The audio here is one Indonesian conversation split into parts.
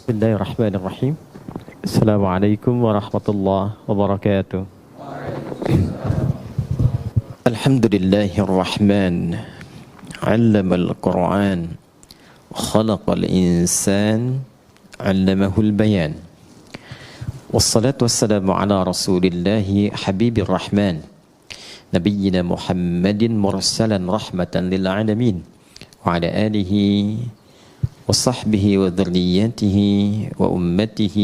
Bismillahirrahmanirrahim. Assalamualaikum warahmatullahi wabarakatuh. Alhamdulillahirrahman. 'Allamal Qur'an. Khalaqal insan. 'Allamahul bayan. Wassalatu wassalamu ala Rasulillahi habibir rahman. Nabiyyina Muhammadin mursalan rahmatan lil alamin. Wa ala alihi وصحبه وذريته وأمته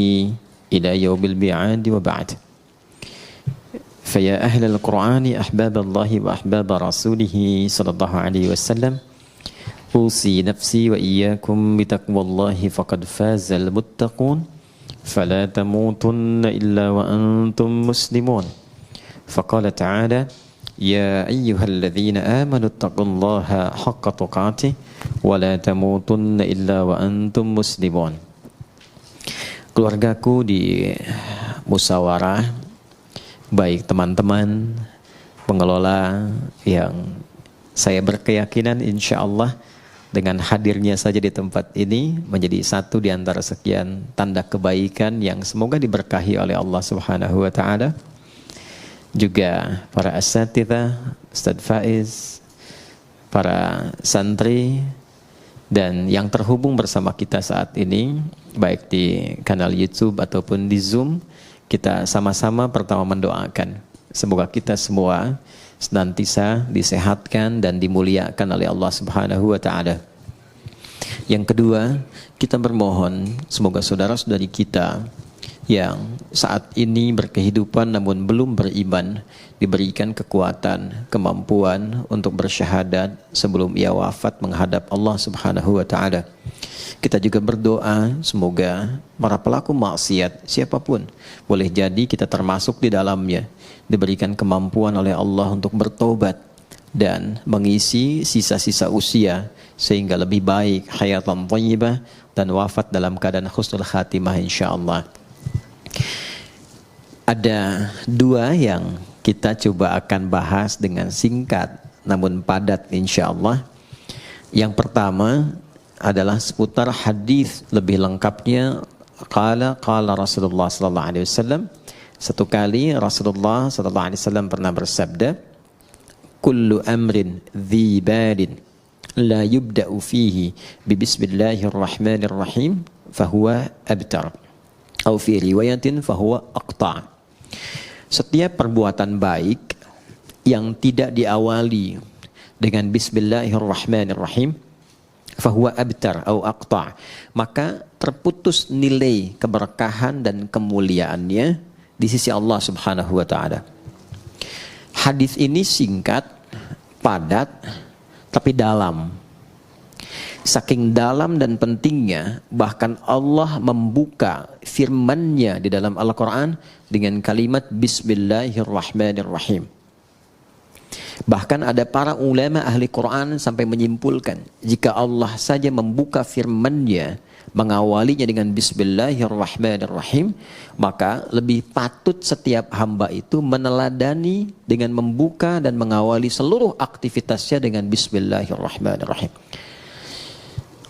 إلى يوم الميعاد وبعد فيا أهل القرآن أحباب الله وأحباب رسوله صلى الله عليه وسلم أوصي نفسي وإياكم بتقوى الله فقد فاز المتقون فلا تموتن إلا وأنتم مسلمون فقال تعالى يا أيها الذين آمنوا اتقوا الله حق تقاته ولا تموتن إلا وأنتم مسلمون. Keluargaku di musyawarah, baik teman-teman pengelola yang saya berkeyakinan insya Allah dengan hadirnya saja di tempat ini menjadi satu di antara sekian tanda kebaikan yang semoga diberkahi oleh Allah Subhanahu wa Ta'ala. Juga para asatidzah, Ustadz Faiz, para santri, dan yang terhubung bersama kita saat ini, baik di kanal YouTube ataupun di Zoom, kita sama-sama pertama mendoakan. Semoga kita semua senantiasa disehatkan dan dimuliakan oleh Allah Subhanahu wa Ta'ala. Yang kedua, kita bermohon semoga saudara-saudari kita yang saat ini berkehidupan namun belum beriman diberikan kekuatan, kemampuan untuk bersyahadat sebelum ia wafat menghadap Allah Subhanahu wa Ta'ala. Kita juga berdoa semoga para pelaku maksiat siapapun, boleh jadi kita termasuk di dalamnya, diberikan kemampuan oleh Allah untuk bertobat dan mengisi sisa-sisa usia sehingga lebih baik hayatan thayyibah dan wafat dalam keadaan husnul khatimah insyaallah. Ada dua yang kita coba akan bahas dengan singkat namun padat insyaallah. Yang pertama adalah seputar hadis lebih lengkapnya qala Rasulullah sallallahu alaihi wasallam. Satu kali Rasulullah sallallahu alaihi wasallam pernah bersabda, kullu amrin dhi balin la yubda'u fihi bi bismillahirrahmanirrahim fahuwa abtar. Au fi riwayatin fahuwa aqta'. Setiap perbuatan baik yang tidak diawali dengan bismillahirrahmanirrahim fahuwa abtar au aqta', maka terputus nilai keberkahan dan kemuliaannya di sisi Allah Subhanahu wa Ta'ala. Hadis ini singkat, padat, tapi dalam. Saking dalam dan pentingnya, bahkan Allah membuka firman-Nya di dalam Al-Quran dengan kalimat Bismillahirrahmanirrahim. Bahkan ada para ulama ahli Quran sampai menyimpulkan, jika Allah saja membuka firman-Nya, mengawalinya dengan Bismillahirrahmanirrahim, maka lebih patut setiap hamba itu meneladani dengan membuka dan mengawali seluruh aktivitasnya dengan Bismillahirrahmanirrahim.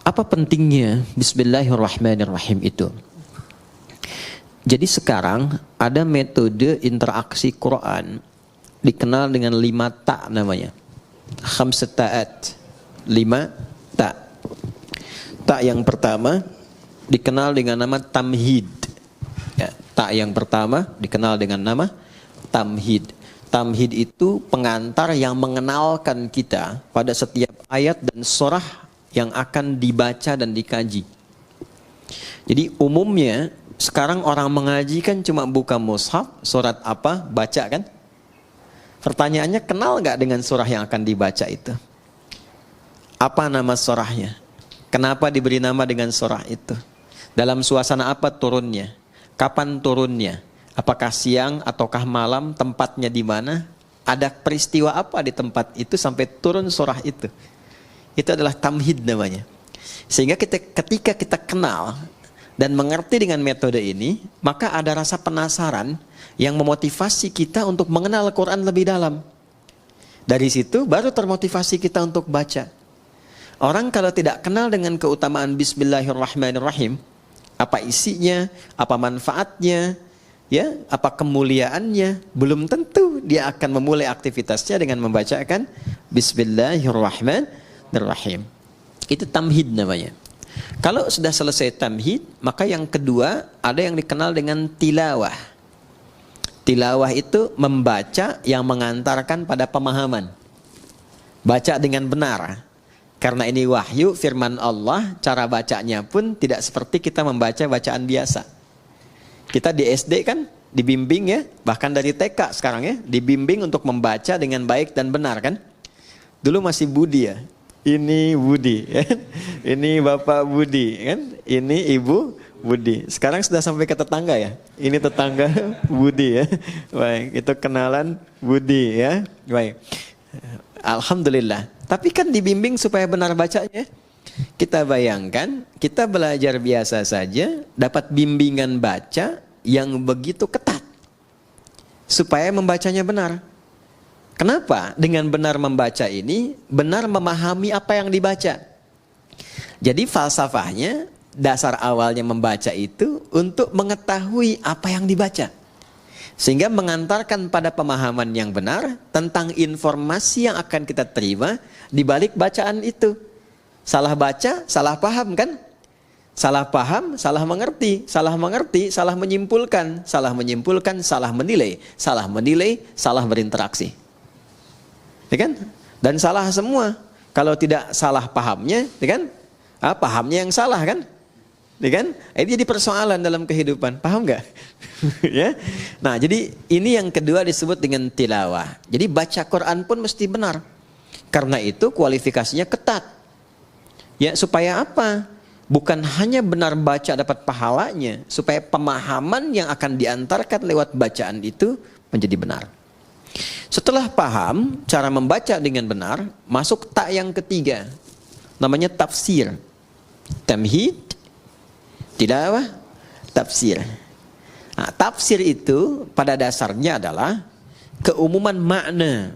Apa pentingnya Bismillahirrahmanirrahim itu? Jadi sekarang ada metode interaksi Quran dikenal dengan 5 ta namanya. Khamsat ta'at. 5 ta. Ta yang pertama dikenal dengan nama tamhid. Ya, ta yang pertama dikenal dengan nama tamhid. Tamhid itu pengantar yang mengenalkan kita pada setiap ayat dan surah yang akan dibaca dan dikaji. Jadi umumnya sekarang orang mengaji kan cuma buka mushaf, surat apa, baca kan? Pertanyaannya, kenal nggak dengan surah yang akan dibaca itu? Apa nama surahnya? Kenapa diberi nama dengan surah itu? Dalam suasana apa turunnya? Kapan turunnya? Apakah siang ataukah malam? Tempatnya di mana? Ada peristiwa apa di tempat itu sampai turun surah itu? Itu adalah tamhid namanya. Sehingga ketika kita kenal dan mengerti dengan metode ini, maka ada rasa penasaran yang memotivasi kita untuk mengenal Al-Quran lebih dalam. Dari situ baru termotivasi kita untuk baca. Orang kalau tidak kenal dengan keutamaan Bismillahirrahmanirrahim, apa isinya, apa manfaatnya, ya, apa kemuliaannya, belum tentu dia akan memulai aktivitasnya dengan membacakan Bismillahirrahmanirrahim. Itu tamhid namanya. Kalau sudah selesai tamhid, maka yang kedua ada yang dikenal dengan tilawah. Tilawah itu membaca yang mengantarkan pada pemahaman. Baca dengan benar. Karena ini wahyu firman Allah, cara bacanya pun tidak seperti kita membaca bacaan biasa. Kita di SD kan dibimbing ya, bahkan dari TK sekarang ya, dibimbing untuk membaca dengan baik dan benar kan. Dulu masih Budi ya. Ini Budi ya. Ini Bapak Budi kan. Ini Ibu Budi. Sekarang sudah sampai ke tetangga ya. Ini tetangga Budi ya. Baik, itu kenalan Budi ya. Baik. Alhamdulillah. Tapi kan dibimbing supaya benar bacanya. Kita bayangkan, kita belajar biasa saja, dapat bimbingan baca yang begitu ketat supaya membacanya benar. Kenapa? Dengan benar membaca ini, benar memahami apa yang dibaca. Jadi falsafahnya, dasar awalnya membaca itu untuk mengetahui apa yang dibaca, sehingga mengantarkan pada pemahaman yang benar tentang informasi yang akan kita terima di balik bacaan itu. Salah baca, salah paham kan? Salah paham, salah mengerti, salah mengerti, salah menyimpulkan, salah menyimpulkan, salah menilai, salah berinteraksi. Ya kan? Dan salah semua. Kalau tidak salah pahamnya, ya kan? Pahamnya yang salah kan? Ya kan? Ini jadi persoalan dalam kehidupan. Paham nggak? Ya. Nah, jadi ini yang kedua disebut dengan tilawah. Jadi baca Quran pun mesti benar. Karena itu kualifikasinya ketat. Ya, supaya apa? Bukan hanya benar baca dapat pahalanya, supaya pemahaman yang akan diantarkan lewat bacaan itu menjadi benar. Setelah paham cara membaca dengan benar, masuk tak yang ketiga. Namanya tafsir. Tamhid, tilawah, tafsir. Nah, tafsir itu pada dasarnya adalah keumuman makna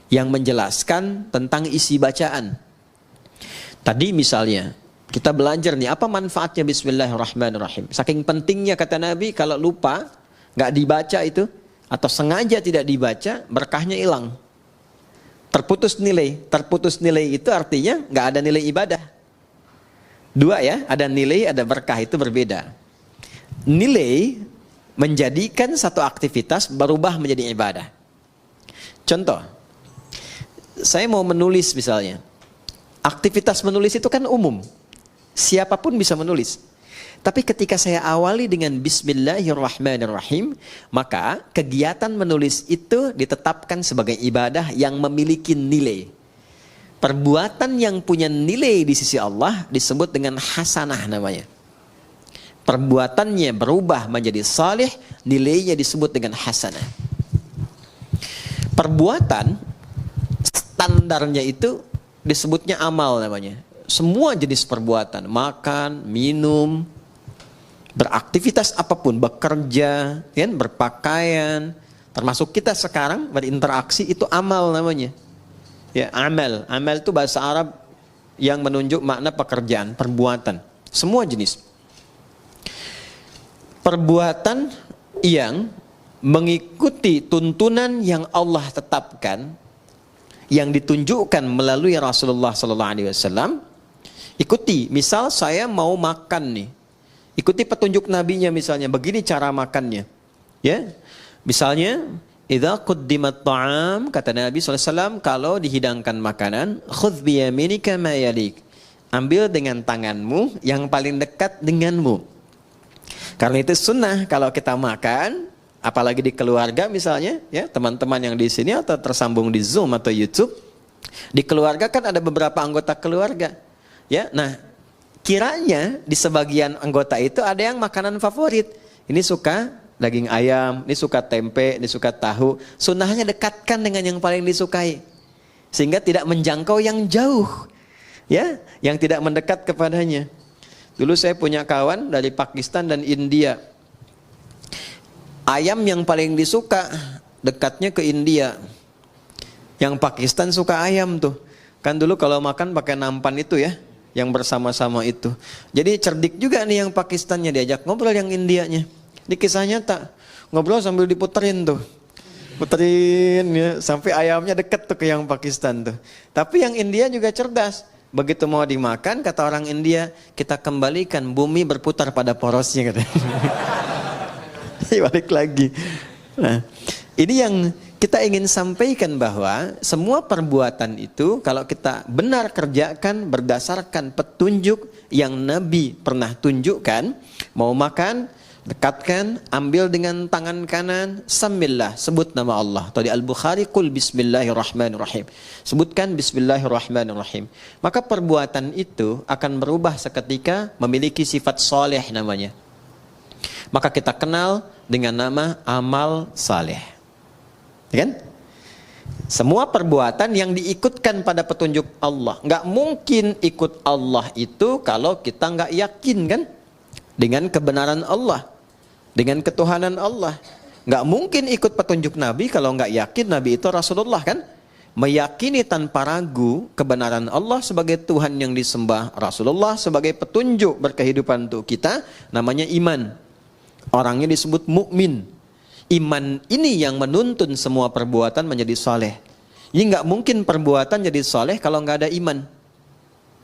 yang menjelaskan tentang isi bacaan. Tadi misalnya kita belajar nih apa manfaatnya Bismillahirrahmanirrahim. Saking pentingnya kata Nabi, kalau lupa nggak dibaca itu atau sengaja tidak dibaca, berkahnya hilang, terputus nilai. Terputus nilai itu artinya nggak ada nilai ibadah. Dua ya, ada nilai, ada berkah, itu berbeda. Nilai menjadikan satu aktivitas berubah menjadi ibadah. Contoh, saya mau menulis misalnya. Aktivitas menulis itu kan umum. Siapapun bisa menulis. Tapi ketika saya awali dengan Bismillahirrahmanirrahim, maka kegiatan menulis itu ditetapkan sebagai ibadah yang memiliki nilai. Perbuatan yang punya nilai di sisi Allah disebut dengan hasanah namanya. Perbuatannya berubah menjadi salih, nilainya disebut dengan hasanah. Perbuatan standarnya itu disebutnya amal namanya. Semua jenis perbuatan, makan, minum, beraktivitas apapun, bekerja, kan, berpakaian, termasuk kita sekarang berinteraksi, itu amal namanya. Ya, amal. Amal itu bahasa Arab yang menunjuk makna pekerjaan, perbuatan. Semua jenis. Perbuatan yang mengikuti tuntunan yang Allah tetapkan, yang ditunjukkan melalui Rasulullah SAW, ikuti. Misal saya mau makan nih, ikuti petunjuk nabinya misalnya, begini cara makannya. Ya, misalnya, idza quddimat ta'am, kata Nabi SAW, kalau dihidangkan makanan, khudh biyaminika ma yalik, ambil dengan tanganmu yang paling dekat denganmu. Karena itu sunnah kalau kita makan, apalagi di keluarga misalnya, ya teman-teman yang di sini atau tersambung di Zoom atau YouTube, di keluarga kan ada beberapa anggota keluarga, ya. Nah, kiranya di sebagian anggota itu ada yang makanan favorit. Ini suka daging ayam, ini suka tempe, ini suka tahu. Sunnahnya dekatkan dengan yang paling disukai, sehingga tidak menjangkau yang jauh, ya, yang tidak mendekat kepadanya. Dulu saya punya kawan dari Pakistan dan India. Ayam yang paling disuka dekatnya ke India. Yang Pakistan suka ayam tuh. Kan dulu kalau makan pakai nampan itu ya. yang bersama-sama itu. Jadi cerdik juga nih yang Pakistannya, diajak ngobrol yang Indianya. Di kisah nyata, ngobrol sambil diputerin tuh. Puterin ya, sampai ayamnya deket tuh ke yang Pakistan tuh. Tapi yang India juga cerdas. Begitu mau dimakan, kata orang India, kita kembalikan bumi berputar pada porosnya katanya. Balik lagi. Nah, ini yang kita ingin sampaikan, bahwa semua perbuatan itu kalau kita benar kerjakan berdasarkan petunjuk yang Nabi pernah tunjukkan. Mau makan, dekatkan, ambil dengan tangan kanan, samillah, sebut nama Allah. Tadi Al-Bukhari, qul bismillahirrahmanirrahim. Sebutkan bismillahirrahmanirrahim. Maka perbuatan itu akan berubah seketika, memiliki sifat soleh namanya. Maka kita kenal dengan nama amal saleh. Kan? Semua perbuatan yang diikutkan pada petunjuk Allah. Nggak mungkin ikut Allah itu kalau kita nggak yakin, kan? Dengan kebenaran Allah, dengan ketuhanan Allah. Nggak mungkin ikut petunjuk Nabi kalau nggak yakin Nabi itu Rasulullah, kan? Meyakini tanpa ragu kebenaran Allah sebagai Tuhan yang disembah, Rasulullah sebagai petunjuk berkehidupan untuk kita, namanya iman. Orangnya disebut mukmin. Iman ini yang menuntun semua perbuatan menjadi saleh. Ini nggak mungkin perbuatan jadi saleh kalau nggak ada iman.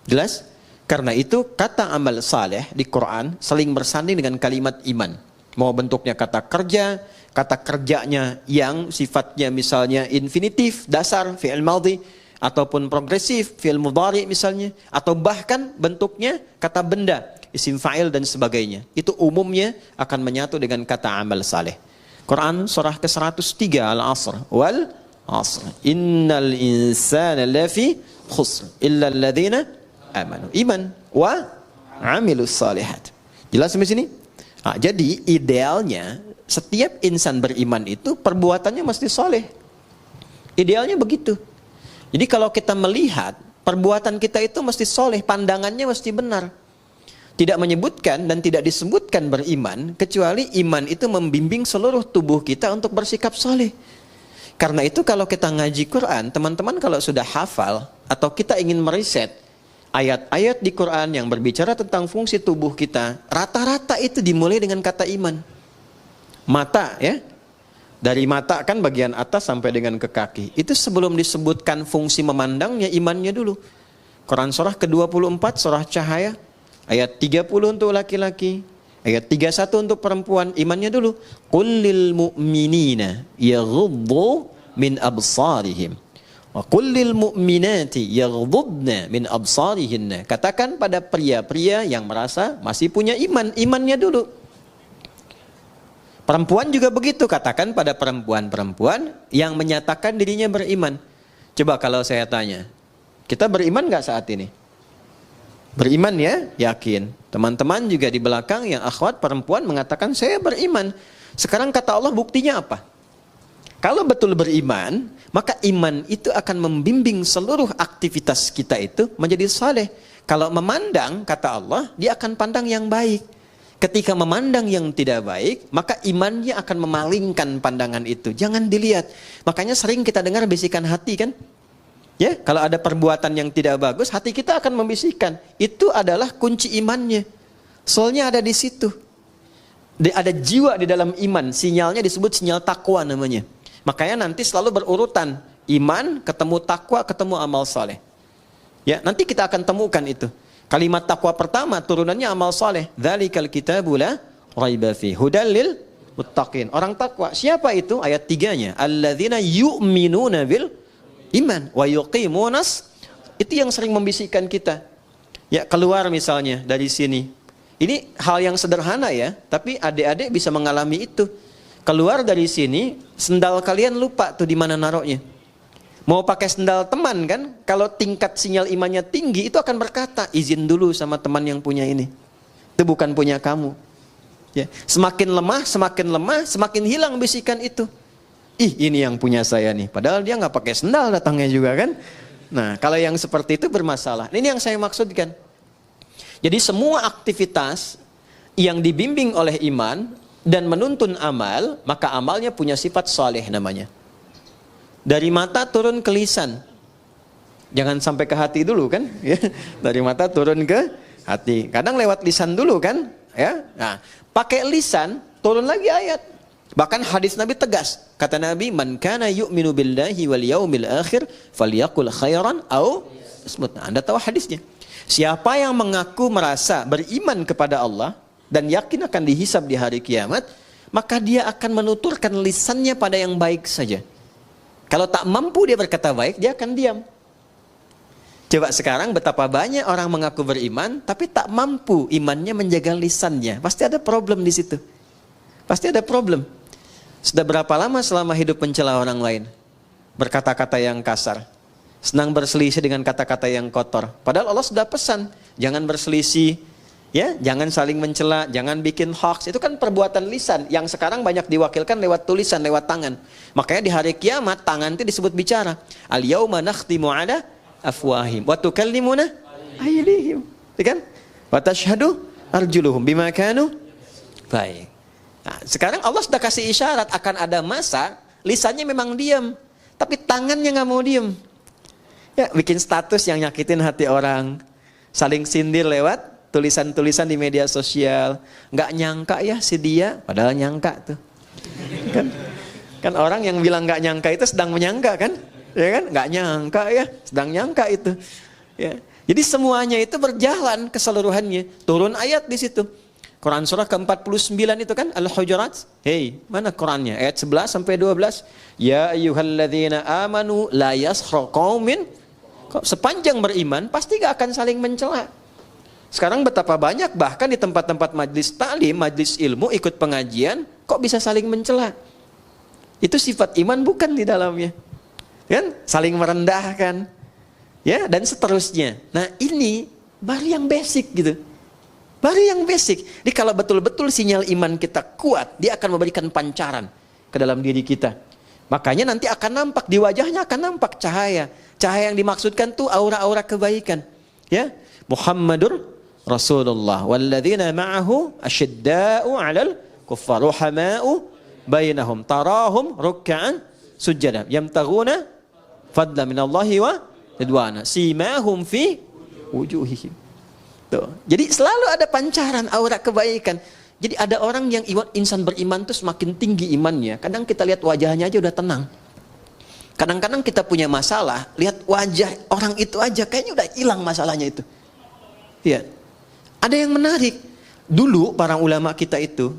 Jelas? Karena itu kata amal saleh di Quran saling bersanding dengan kalimat iman. Mau bentuknya kata kerja, kata kerjanya yang sifatnya misalnya infinitif, dasar, fi'il madhi, ataupun progresif, fi'il mudhari misalnya, atau bahkan bentuknya kata benda, isim fa'il dan sebagainya. Itu umumnya akan menyatu dengan kata amal saleh. Quran surah ke-103 Al-Asr, wal asr innal insana lafi khusr illa alladhina amanu, iman wa amilus salihat. Jelas sampai sini? Nah, jadi idealnya setiap insan beriman itu perbuatannya mesti soleh. Idealnya begitu. Jadi kalau kita melihat perbuatan kita itu mesti soleh, pandangannya mesti benar. Tidak menyebutkan dan tidak disebutkan beriman, kecuali iman itu membimbing seluruh tubuh kita untuk bersikap soleh. Karena itu kalau kita ngaji Quran, teman-teman kalau sudah hafal atau kita ingin meriset ayat-ayat di Quran yang berbicara tentang fungsi tubuh kita, rata-rata itu dimulai dengan kata iman. Mata ya, dari mata kan bagian atas sampai dengan ke kaki. Itu sebelum disebutkan fungsi memandangnya, imannya dulu. Quran surah ke-24, surah Cahaya, ayat 30 untuk laki-laki, ayat 31 untuk perempuan, imannya dulu. Qul lil mu'minina yaghuddu min absarihim wa qul lil mu'minati yaghuddna min absarihinna. Katakan pada pria-pria yang merasa masih punya iman, imannya dulu. Perempuan juga begitu, katakan pada perempuan-perempuan yang menyatakan dirinya beriman. Coba kalau saya tanya, kita beriman nggak saat ini? Beriman ya, yakin. Teman-teman juga di belakang yang akhwat perempuan mengatakan saya beriman. Sekarang kata Allah buktinya apa? Kalau betul beriman, maka iman itu akan membimbing seluruh aktivitas kita itu menjadi saleh. Kalau memandang, kata Allah, dia akan pandang yang baik. Ketika memandang yang tidak baik, maka imannya akan memalingkan pandangan itu. Jangan dilihat. Makanya sering kita dengar bisikan hati, kan? Ya, kalau ada perbuatan yang tidak bagus, hati kita akan membisikkan. Itu adalah kunci imannya. Soalnya ada di situ. Ada jiwa di dalam iman. Sinyalnya disebut sinyal takwa namanya. Makanya nanti selalu berurutan. Iman, ketemu takwa, ketemu amal saleh. Ya, nanti kita akan temukan itu. Kalimat takwa pertama turunannya amal saleh. Dzalikal kitabu la raiba fi hudal lil muttaqin. Orang takwa. Siapa itu? Ayat 3-nya. Alladzina yu'minuna bil iman wa yuqimunas, itu yang sering membisikkan kita. Ya, keluar misalnya dari sini. Ini hal yang sederhana ya, tapi adik-adik bisa mengalami itu. Keluar dari sini, sendal kalian lupa tuh di mana naruhnya. Mau pakai sendal teman kan, kalau tingkat sinyal imannya tinggi itu akan berkata, izin dulu sama teman yang punya ini. Itu bukan punya kamu. Ya, semakin lemah, semakin hilang bisikan itu. Ih, ini yang punya saya nih. Padahal dia nggak pakai sendal datangnya juga kan. Nah, kalau yang seperti itu bermasalah. Ini yang saya maksudkan. Jadi semua aktivitas yang dibimbing oleh iman dan menuntun amal, maka amalnya punya sifat saleh namanya. Dari mata turun ke lisan. Jangan sampai ke hati dulu kan, ya. Dari mata turun ke hati. Kadang lewat lisan dulu kan, ya. Nah, pakai lisan turun lagi ayat. Bahkan hadis Nabi tegas. Kata Nabi, "Man kana yu'minu billahi wal yaumil akhir falyaqul khairan aw asmut." Nah, Anda tahu hadisnya. Siapa yang mengaku merasa beriman kepada Allah dan yakin akan dihisab di hari kiamat, maka dia akan menuturkan lisannya pada yang baik saja. Kalau tak mampu dia berkata baik, dia akan diam. Coba sekarang betapa banyak orang mengaku beriman, tapi tak mampu imannya menjaga lisannya. Pasti ada problem di situ. Pasti ada problem. Sudah berapa lama selama hidup mencela orang lain? Berkata-kata yang kasar. Senang berselisih dengan kata-kata yang kotor. Padahal Allah sudah pesan, jangan berselisih, ya, jangan saling mencela, jangan bikin hoax. Itu kan perbuatan lisan yang sekarang banyak diwakilkan lewat tulisan, lewat tangan. Makanya di hari kiamat tangan itu disebut bicara. Al-yauma nakhtimu ala afwahim wa tukallimuna aydihim, kan? Wa tashhadu arjuluhum bima kanu. Baik. Nah, sekarang Allah sudah kasih isyarat akan ada masa lisannya memang diam, tapi tangannya nggak mau diam. Ya, bikin status yang nyakitin hati orang, saling sindir lewat tulisan-tulisan di media sosial. Nggak nyangka ya si dia, padahal nyangka tuh. Kan orang yang bilang nggak nyangka itu sedang menyangka kan? Ya kan, nggak nyangka ya, sedang nyangka itu. Ya. Jadi semuanya itu berjalan keseluruhannya. Turun ayat di situ. Quran surah ke-49 itu kan Al-Hujurat. Hei, mana Qurannya? Ayat 11 sampai 12. Ya ayyuhalladzina amanu la yaskhar qaumin. Sepanjang beriman pasti gak akan saling mencela. Sekarang betapa banyak bahkan di tempat-tempat majlis taklim, majlis ilmu, ikut pengajian, kok bisa saling mencela? Itu sifat iman bukan di dalamnya. Kan? Saling merendahkan. Ya, dan seterusnya. Nah, ini baru yang basic gitu. Baru yang basic. Jadi kalau betul-betul sinyal iman kita kuat, dia akan memberikan pancaran ke dalam diri kita. Makanya nanti akan nampak di wajahnya, akan nampak cahaya. Cahaya yang dimaksudkan tuh aura-aura kebaikan. Ya, Muhammadur Rasulullah walladzina ma'ahu asyidda'u 'alal kuffar ruhama'u bainahum tarahum ruk'an sujada yamtaghuna fadlan minallahi wa ridwana simahum fi wujuhihim. Tuh. Jadi selalu ada pancaran aura kebaikan. Jadi ada orang yang insan beriman tuh semakin tinggi imannya. Kadang kita lihat wajahnya aja udah tenang. Kadang-kadang kita punya masalah, lihat wajah orang itu aja kayaknya udah hilang masalahnya itu. Iya. Ada yang menarik. Dulu para ulama kita itu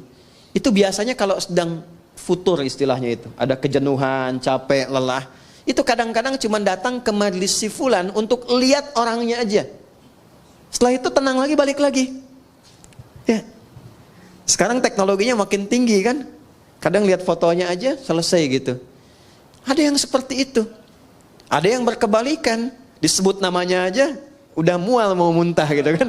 biasanya kalau sedang futur istilahnya itu, ada kejenuhan, capek, lelah, itu kadang-kadang cuma datang ke majelis si fulan untuk lihat orangnya aja. Setelah itu tenang lagi, balik lagi. Ya. Sekarang teknologinya makin tinggi kan. Kadang lihat fotonya aja selesai gitu. Ada yang seperti itu. Ada yang berkebalikan. Disebut namanya aja udah mual mau muntah gitu kan.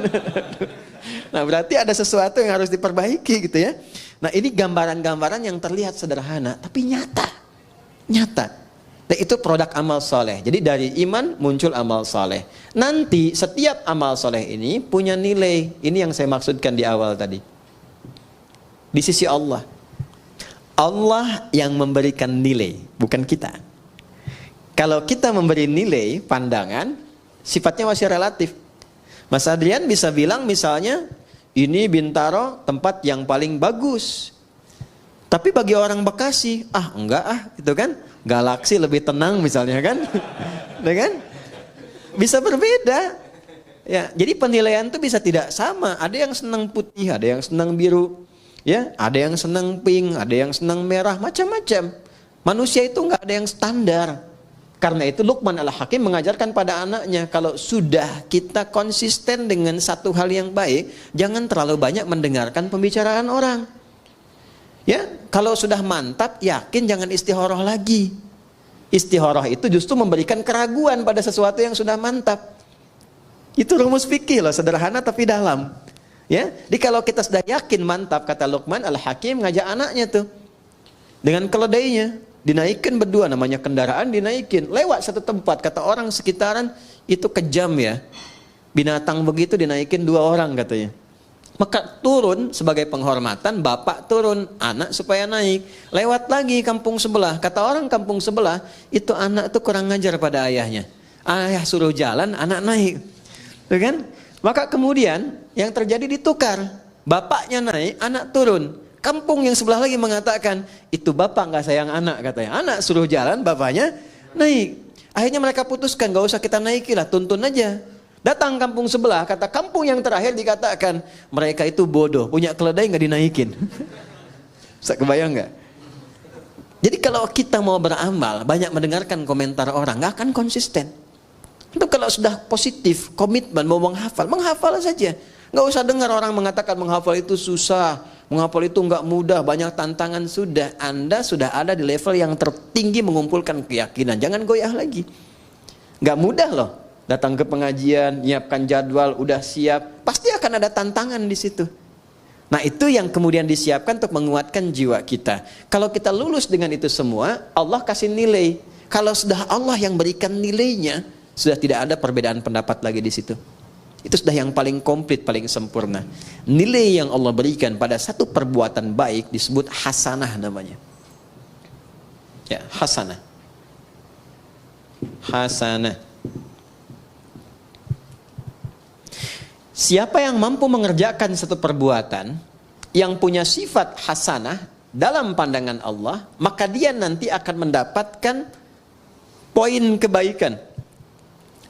Nah berarti ada sesuatu yang harus diperbaiki gitu ya. Nah ini gambaran-gambaran yang terlihat sederhana tapi nyata. Nyata. Dan itu produk amal soleh. Jadi dari iman muncul amal soleh. Nanti setiap amal soleh ini punya nilai. Ini yang saya maksudkan di awal tadi. Di sisi Allah. Allah yang memberikan nilai, bukan kita. Kalau kita memberi nilai, pandangan, sifatnya masih relatif. Mas Adrian bisa bilang misalnya, ini Bintaro tempat yang paling bagus. Tapi bagi orang Bekasi, enggak gitu kan. Galaksi lebih tenang misalnya kan. Ya kan? Bisa berbeda. Ya, jadi penilaian itu bisa tidak sama. Ada yang senang putih, ada yang senang biru. Ya, ada yang senang pink, ada yang senang merah, macam-macam. Manusia itu enggak ada yang standar. Karena itu Luqman Al-Hakim mengajarkan pada anaknya, kalau sudah kita konsisten dengan satu hal yang baik, jangan terlalu banyak mendengarkan pembicaraan orang. Ya, kalau sudah mantap, yakin jangan istikharah lagi. Istikharah itu justru memberikan keraguan pada sesuatu yang sudah mantap. Itu rumus fikih loh, sederhana tapi dalam. Ya, jadi kalau kita sudah yakin mantap, kata Luqman Al-Hakim ngajak anaknya tuh dengan keledainya, dinaikin berdua, namanya kendaraan dinaikin, lewat satu tempat, kata orang sekitaran itu kejam ya. Binatang begitu dinaikin 2 orang katanya. Maka turun sebagai penghormatan, bapak turun, anak supaya naik. Lewat lagi kampung sebelah, kata orang kampung sebelah, itu anak tuh kurang ngajar pada ayahnya. Ayah suruh jalan, anak naik. Tuh kan? Maka kemudian yang terjadi ditukar. Bapaknya naik, anak turun. Kampung yang sebelah lagi mengatakan, itu bapak nggak sayang anak katanya. Anak suruh jalan, bapaknya naik. Akhirnya mereka putuskan, gak usah kita naikilah, tuntun aja. Datang kampung sebelah, kata kampung yang terakhir dikatakan, mereka itu bodoh, punya keledai nggak dinaikin. Bisa kebayang nggak? Jadi kalau kita mau beramal, banyak mendengarkan komentar orang, nggak akan konsisten. Itu kalau sudah positif, komitmen mau menghafal saja. Nggak usah dengar orang mengatakan menghafal itu susah, menghafal itu nggak mudah, banyak tantangan. Sudah, Anda sudah ada di level yang tertinggi mengumpulkan keyakinan. Jangan goyah lagi. Nggak mudah loh. Datang ke pengajian, nyiapkan jadwal, udah siap, pasti akan ada tantangan di situ. Nah itu yang kemudian disiapkan untuk menguatkan jiwa kita. Kalau kita lulus dengan itu semua, Allah kasih nilai. Kalau sudah Allah yang berikan nilainya, sudah tidak ada perbedaan pendapat lagi di situ. Itu sudah yang paling komplit, paling sempurna. Nilai yang Allah berikan pada satu perbuatan baik disebut hasanah namanya. Ya, hasanah. Hasanah. Siapa yang mampu mengerjakan satu perbuatan yang punya sifat hasanah dalam pandangan Allah, maka dia nanti akan mendapatkan poin kebaikan.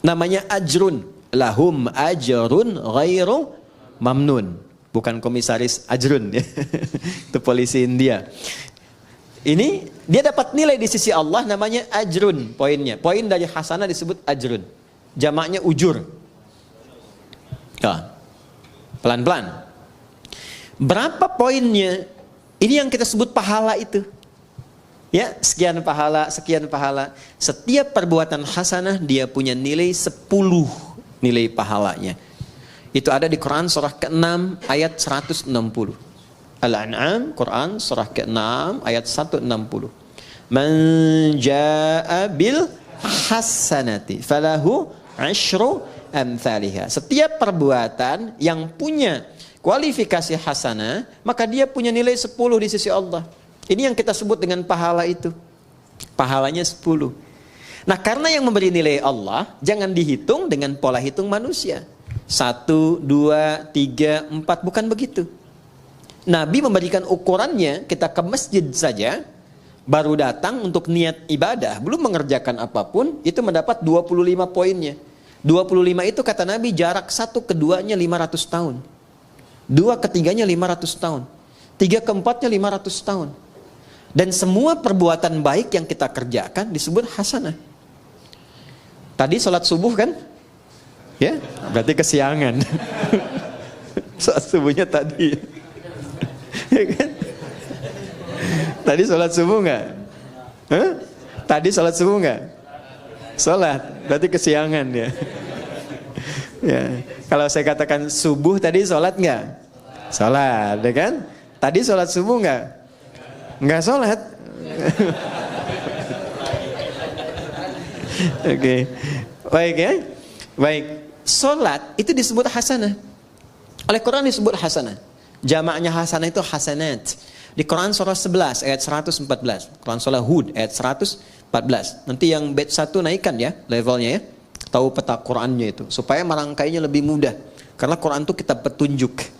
Namanya ajrun. Lahum ajrun ghairu mamnun. Bukan komisaris ajrun ya. Itu polisi India. Ini dia dapat nilai di sisi Allah namanya ajrun poinnya. Poin dari hasanah disebut ajrun. Jamaknya ujur. Ya. Pelan-pelan. Berapa poinnya? Ini yang kita sebut pahala itu. Ya, sekian pahala, sekian pahala. Setiap perbuatan hasanah dia punya nilai 10 nilai pahalanya. Itu ada di Quran surah ke-6 ayat 160. Al-An'am Quran surah ke-6 ayat 160. Man jaa'a bil hasanati falahu 'asyru amthaliha. Setiap perbuatan yang punya kualifikasi hasanah, maka dia punya nilai 10 di sisi Allah. Ini yang kita sebut dengan pahala itu. Pahalanya 10. Nah, karena yang memberi nilai Allah, jangan dihitung dengan pola hitung manusia. 1, 2, 3, 4, bukan begitu. Nabi memberikan ukurannya, kita ke masjid saja, baru datang untuk niat ibadah, belum mengerjakan apapun, itu mendapat 25 poinnya. 25 itu kata Nabi jarak 1 ke 2-nya 500 tahun. 2 ke 3-nya 500 tahun. 3 ke 4-nya 500 tahun. Dan semua perbuatan baik yang kita kerjakan disebut hasanah. Tadi sholat subuh kan? Ya, berarti kesiangan. Sholat subuhnya tadi. Ya kan? Tadi sholat subuh nggak? Huh? Tadi sholat subuh nggak? Sholat, berarti kesiangan ya. Ya. Kalau saya katakan subuh tadi sholat nggak? Sholat, ya kan? Tadi sholat subuh nggak? Nggak sholat. Oke, baik ya. Baik, sholat itu disebut hasanah. Oleh Quran disebut hasanah. Jamaknya hasanah itu hasanat. Di Quran surah 11 ayat 114. Quran surah Hud ayat 114. Nanti yang bait 1 naikkan ya levelnya ya. Tahu peta Qurannya itu supaya merangkainya lebih mudah. Karena Quran itu kitab petunjuk.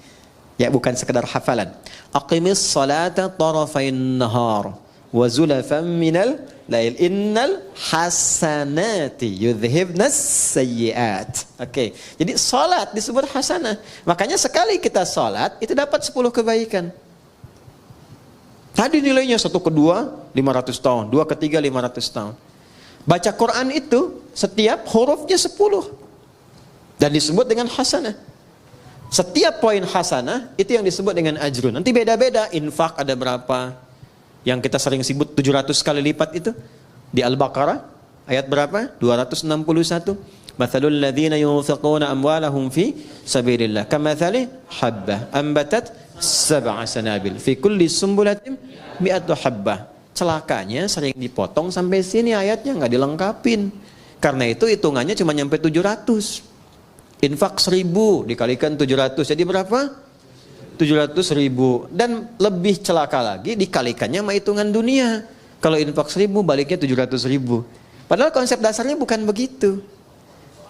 Ya, bukan sekedar hafalan. Aqimis salata tarafain nahar wa zulafan minal lail innal hasanati yudhibnas sayyiat. Oke. Jadi salat disebut hasanah. Makanya sekali kita salat itu dapat 10 kebaikan. Tadi nilainya 1 ke 2 500 tahun, 2 ke 3 500 tahun. Baca Quran itu setiap hurufnya 10 dan disebut dengan hasanah. Setiap poin hasanah itu yang disebut dengan ajrun. Nanti beda-beda. Infak ada berapa? Yang kita sering sebut 700 kali lipat itu di Al-Baqarah ayat berapa? 261. Mathalul ladzina yunfiquna amwalahum fi sabilillah kamathali habbah ambatat sab'a sanabil fi kulli sumbulatin mi'atu habbah. Celakanya sering dipotong sampai sini ayatnya nggak dilengkapin. Karena itu hitungannya cuma nyampe 700. Infak 1000 dikalikan 700 jadi berapa? 700.000. Dan lebih celaka lagi dikalikannya sama hitungan dunia. Kalau infak 1000 baliknya 700.000. Padahal konsep dasarnya bukan begitu.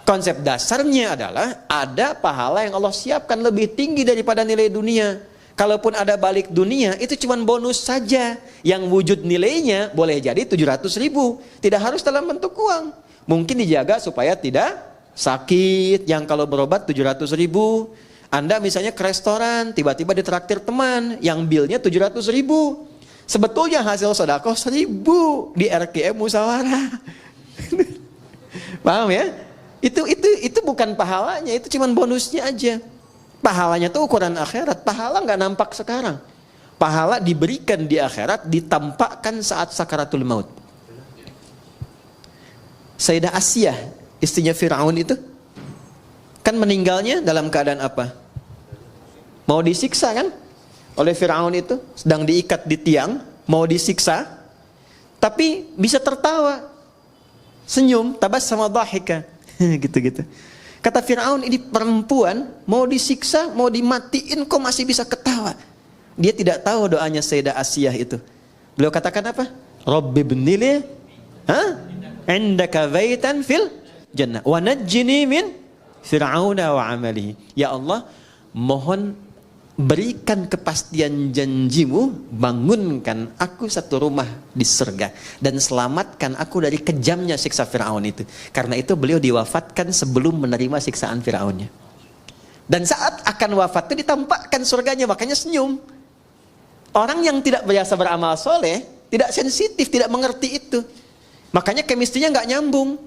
Konsep dasarnya adalah ada pahala yang Allah siapkan lebih tinggi daripada nilai dunia. Kalaupun ada balik dunia, itu cuma bonus saja. Yang wujud nilainya boleh jadi 700.000. Tidak harus dalam bentuk uang. Mungkin dijaga supaya tidak sakit. Yang kalau berobat 700.000. Anda misalnya ke restoran, tiba-tiba ditraktir teman, yang bilnya 700.000. Sebetulnya hasil sedekah 1.000 di RKM Musyawarah. Paham ya? Itu bukan pahalanya, itu cuma bonusnya aja. Pahalanya tuh ukuran akhirat. Pahala nggak nampak sekarang. Pahala diberikan di akhirat, ditampakkan saat sakaratul maut. Sayyidah Asiyah, istrinya Fir'aun itu, kan meninggalnya dalam keadaan apa? Mau disiksa kan? Oleh Fir'aun itu, sedang diikat di tiang, mau disiksa, tapi bisa tertawa, senyum, tabassama dhahika. Gitu-gitu. Kata Fir'aun, ini perempuan mau disiksa, mau dimatiin, kok masih bisa ketawa. Dia tidak tahu doanya Sayyidah Asiyah itu. Beliau katakan apa? Rabbi bnili indaka baitan fil jannah wa najjini min fir'auna wa amalihi. Ya Allah, mohon berikan kepastian janjimu, bangunkan aku satu rumah di surga dan selamatkan aku dari kejamnya siksa Fir'aun itu. Karena itu beliau diwafatkan sebelum menerima siksaan Fir'aunnya. Dan saat akan wafat itu ditampakkan surganya, makanya senyum. Orang yang tidak biasa beramal soleh, tidak sensitif, tidak mengerti itu. Makanya chemistry-nya nggak nyambung.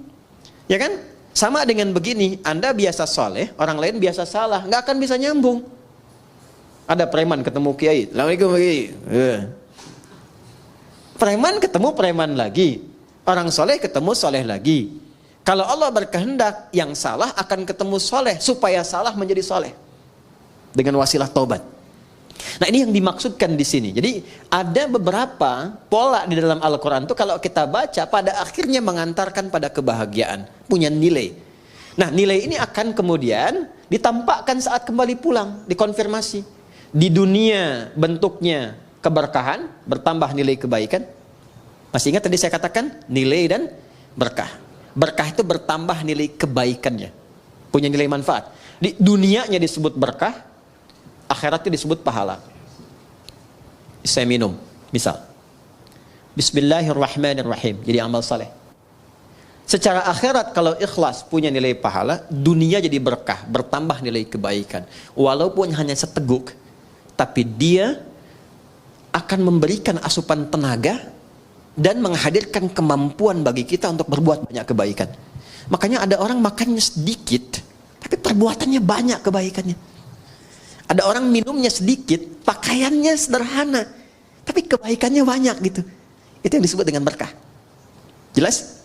Ya kan? Sama dengan begini, Anda biasa soleh, orang lain biasa salah, nggak akan bisa nyambung. Ada preman ketemu kiai, Assalamualaikum kiai. Preman ketemu preman lagi, orang soleh ketemu soleh lagi. Kalau Allah berkehendak, yang salah akan ketemu soleh supaya salah menjadi soleh dengan wasilah taubat. Nah, ini yang dimaksudkan di sini. Jadi ada beberapa pola di dalam Al-Quran itu kalau kita baca pada akhirnya mengantarkan pada kebahagiaan, punya nilai. Nah, nilai ini akan kemudian ditampakkan saat kembali pulang, dikonfirmasi. Di dunia bentuknya keberkahan, bertambah nilai kebaikan. Masih ingat tadi saya katakan nilai dan berkah. Berkah itu bertambah nilai kebaikannya, punya nilai manfaat. Di dunianya disebut berkah, akhiratnya disebut pahala. Saya minum, misal Bismillahirrahmanirrahim, jadi amal saleh. Secara akhirat kalau ikhlas punya nilai pahala, dunia jadi berkah, bertambah nilai kebaikan. Walaupun hanya seteguk, tapi dia akan memberikan asupan tenaga dan menghadirkan kemampuan bagi kita untuk berbuat banyak kebaikan. Makanya ada orang makannya sedikit, tapi perbuatannya banyak kebaikannya. Ada orang minumnya sedikit, pakaiannya sederhana, tapi kebaikannya banyak gitu. Itu yang disebut dengan berkah. Jelas?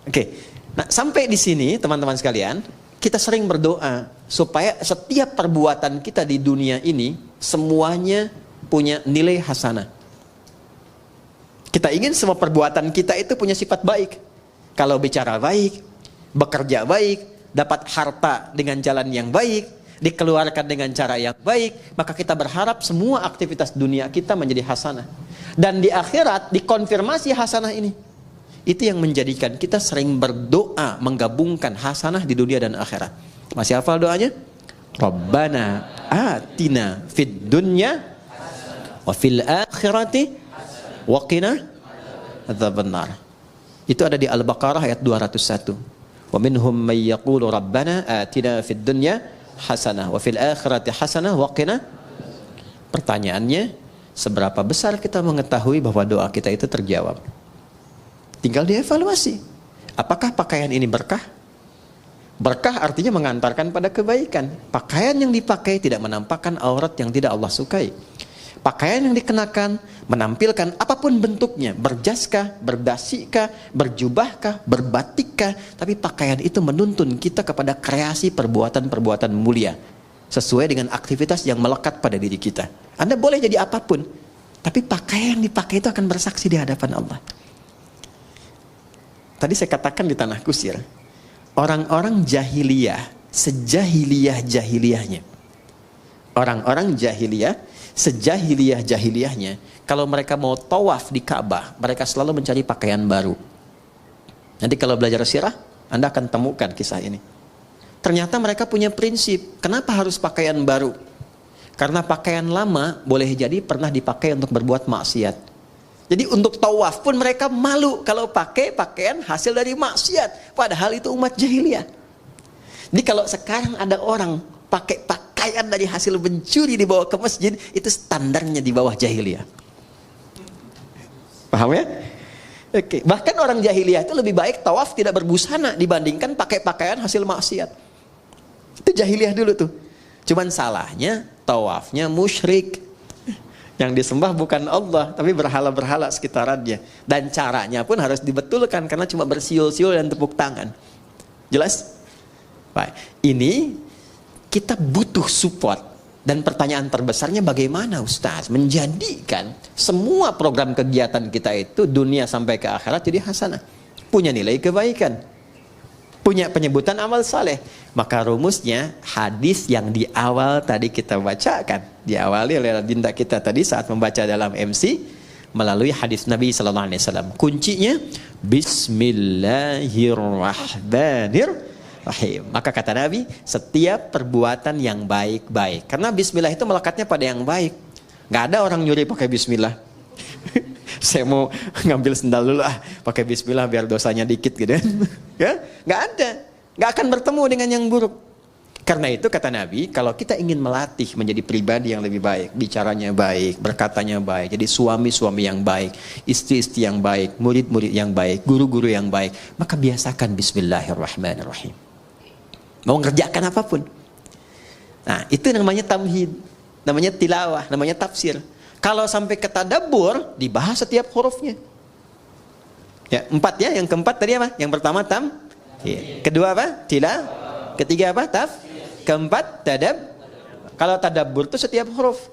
Oke. Nah, sampai di sini teman-teman sekalian, kita sering berdoa supaya setiap perbuatan kita di dunia ini semuanya punya nilai hasanah. Kita ingin semua perbuatan kita itu punya sifat baik. Kalau bicara baik, bekerja baik, dapat harta dengan jalan yang baik, dikeluarkan dengan cara yang baik, maka kita berharap semua aktivitas dunia kita menjadi hasanah. Dan di akhirat dikonfirmasi hasanah ini. Itu yang menjadikan kita sering berdoa menggabungkan hasanah di dunia dan akhirat. Masih hafal doanya? Rabbana atina fid dunya wa fil akhirati wa qina adzabannar. Itu ada di Al-Baqarah ayat 201. Wa minhum may yaqulu rabbana atina fid dunya hasanah wa fil akhirati hasanah wa qina. Pertanyaannya, seberapa besar kita mengetahui bahwa doa kita itu terjawab? Tinggal dievaluasi. Apakah pakaian ini berkah? Berkah artinya mengantarkan pada kebaikan. Pakaian yang dipakai tidak menampakkan aurat yang tidak Allah sukai. Pakaian yang dikenakan menampilkan apapun bentuknya, berjaskah, berdasikah, berjubahkah, berbatikkah, tapi pakaian itu menuntun kita kepada kreasi perbuatan-perbuatan mulia sesuai dengan aktivitas yang melekat pada diri kita. Anda boleh jadi apapun, tapi pakaian yang dipakai itu akan bersaksi di hadapan Allah. Tadi saya katakan di Tanah Kusir, orang-orang jahiliyah, sejahiliyah-jahiliyahnya, orang-orang jahiliyah, sejahiliyah-jahiliyahnya, kalau mereka mau tawaf di Ka'bah, mereka selalu mencari pakaian baru. Nanti kalau belajar sirah, Anda akan temukan kisah ini. ternyata mereka punya prinsip. Kenapa harus pakaian baru? Karena pakaian lama boleh jadi pernah dipakai untuk berbuat maksiat. Jadi untuk tawaf pun mereka malu kalau pakai pakaian hasil dari maksiat. Padahal itu umat jahiliyah. Jadi kalau sekarang ada orang pakai pakaian dari hasil mencuri dibawa ke masjid, itu standarnya di bawah jahiliyah. Paham ya? Oke. Bahkan orang jahiliyah itu lebih baik tawaf tidak berbusana dibandingkan pakai pakaian hasil maksiat. Itu jahiliyah dulu tuh. Cuman salahnya tawafnya musyrik. Yang disembah bukan Allah, tapi berhala-berhala sekitarannya. Dan caranya pun harus dibetulkan karena cuma bersiul-siul dan tepuk tangan. Jelas? Baik. Ini kita butuh support. Dan pertanyaan terbesarnya bagaimana Ustaz menjadikan semua program kegiatan kita itu dunia sampai ke akhirat jadi hasanah. Punya nilai kebaikan. Punya penyebutan amal saleh. Maka rumusnya hadis yang di awal tadi kita bacakan. Diawali oleh dinda kita tadi saat membaca dalam MC. Melalui hadis Nabi SAW. Kuncinya Bismillahirrahmanirrahim. Maka kata Nabi, setiap perbuatan yang baik-baik. Karena bismillah itu melekatnya pada yang baik. Gak ada orang nyuri pakai bismillah. Saya mau ngambil sendal dulu pakai bismillah biar dosanya dikit gitu kan. Ya, nggak ada, nggak akan bertemu dengan yang buruk. Karena itu kata Nabi, kalau kita ingin melatih menjadi pribadi yang lebih baik, bicaranya baik, berkatanya baik, jadi suami-suami yang baik, istri-istri yang baik, murid-murid yang baik, guru-guru yang baik, maka biasakan Bismillahirrahmanirrahim. Mau ngerjakan apapun. Nah, itu namanya tamhid, namanya tilawah, namanya tafsir. Kalau sampai ke tadabbur, dibahas setiap hurufnya. Ya, 4 ya. Yang keempat tadi apa? Yang pertama ya. Kedua apa? Ketiga apa? Keempat Kalau tadabbur itu setiap huruf.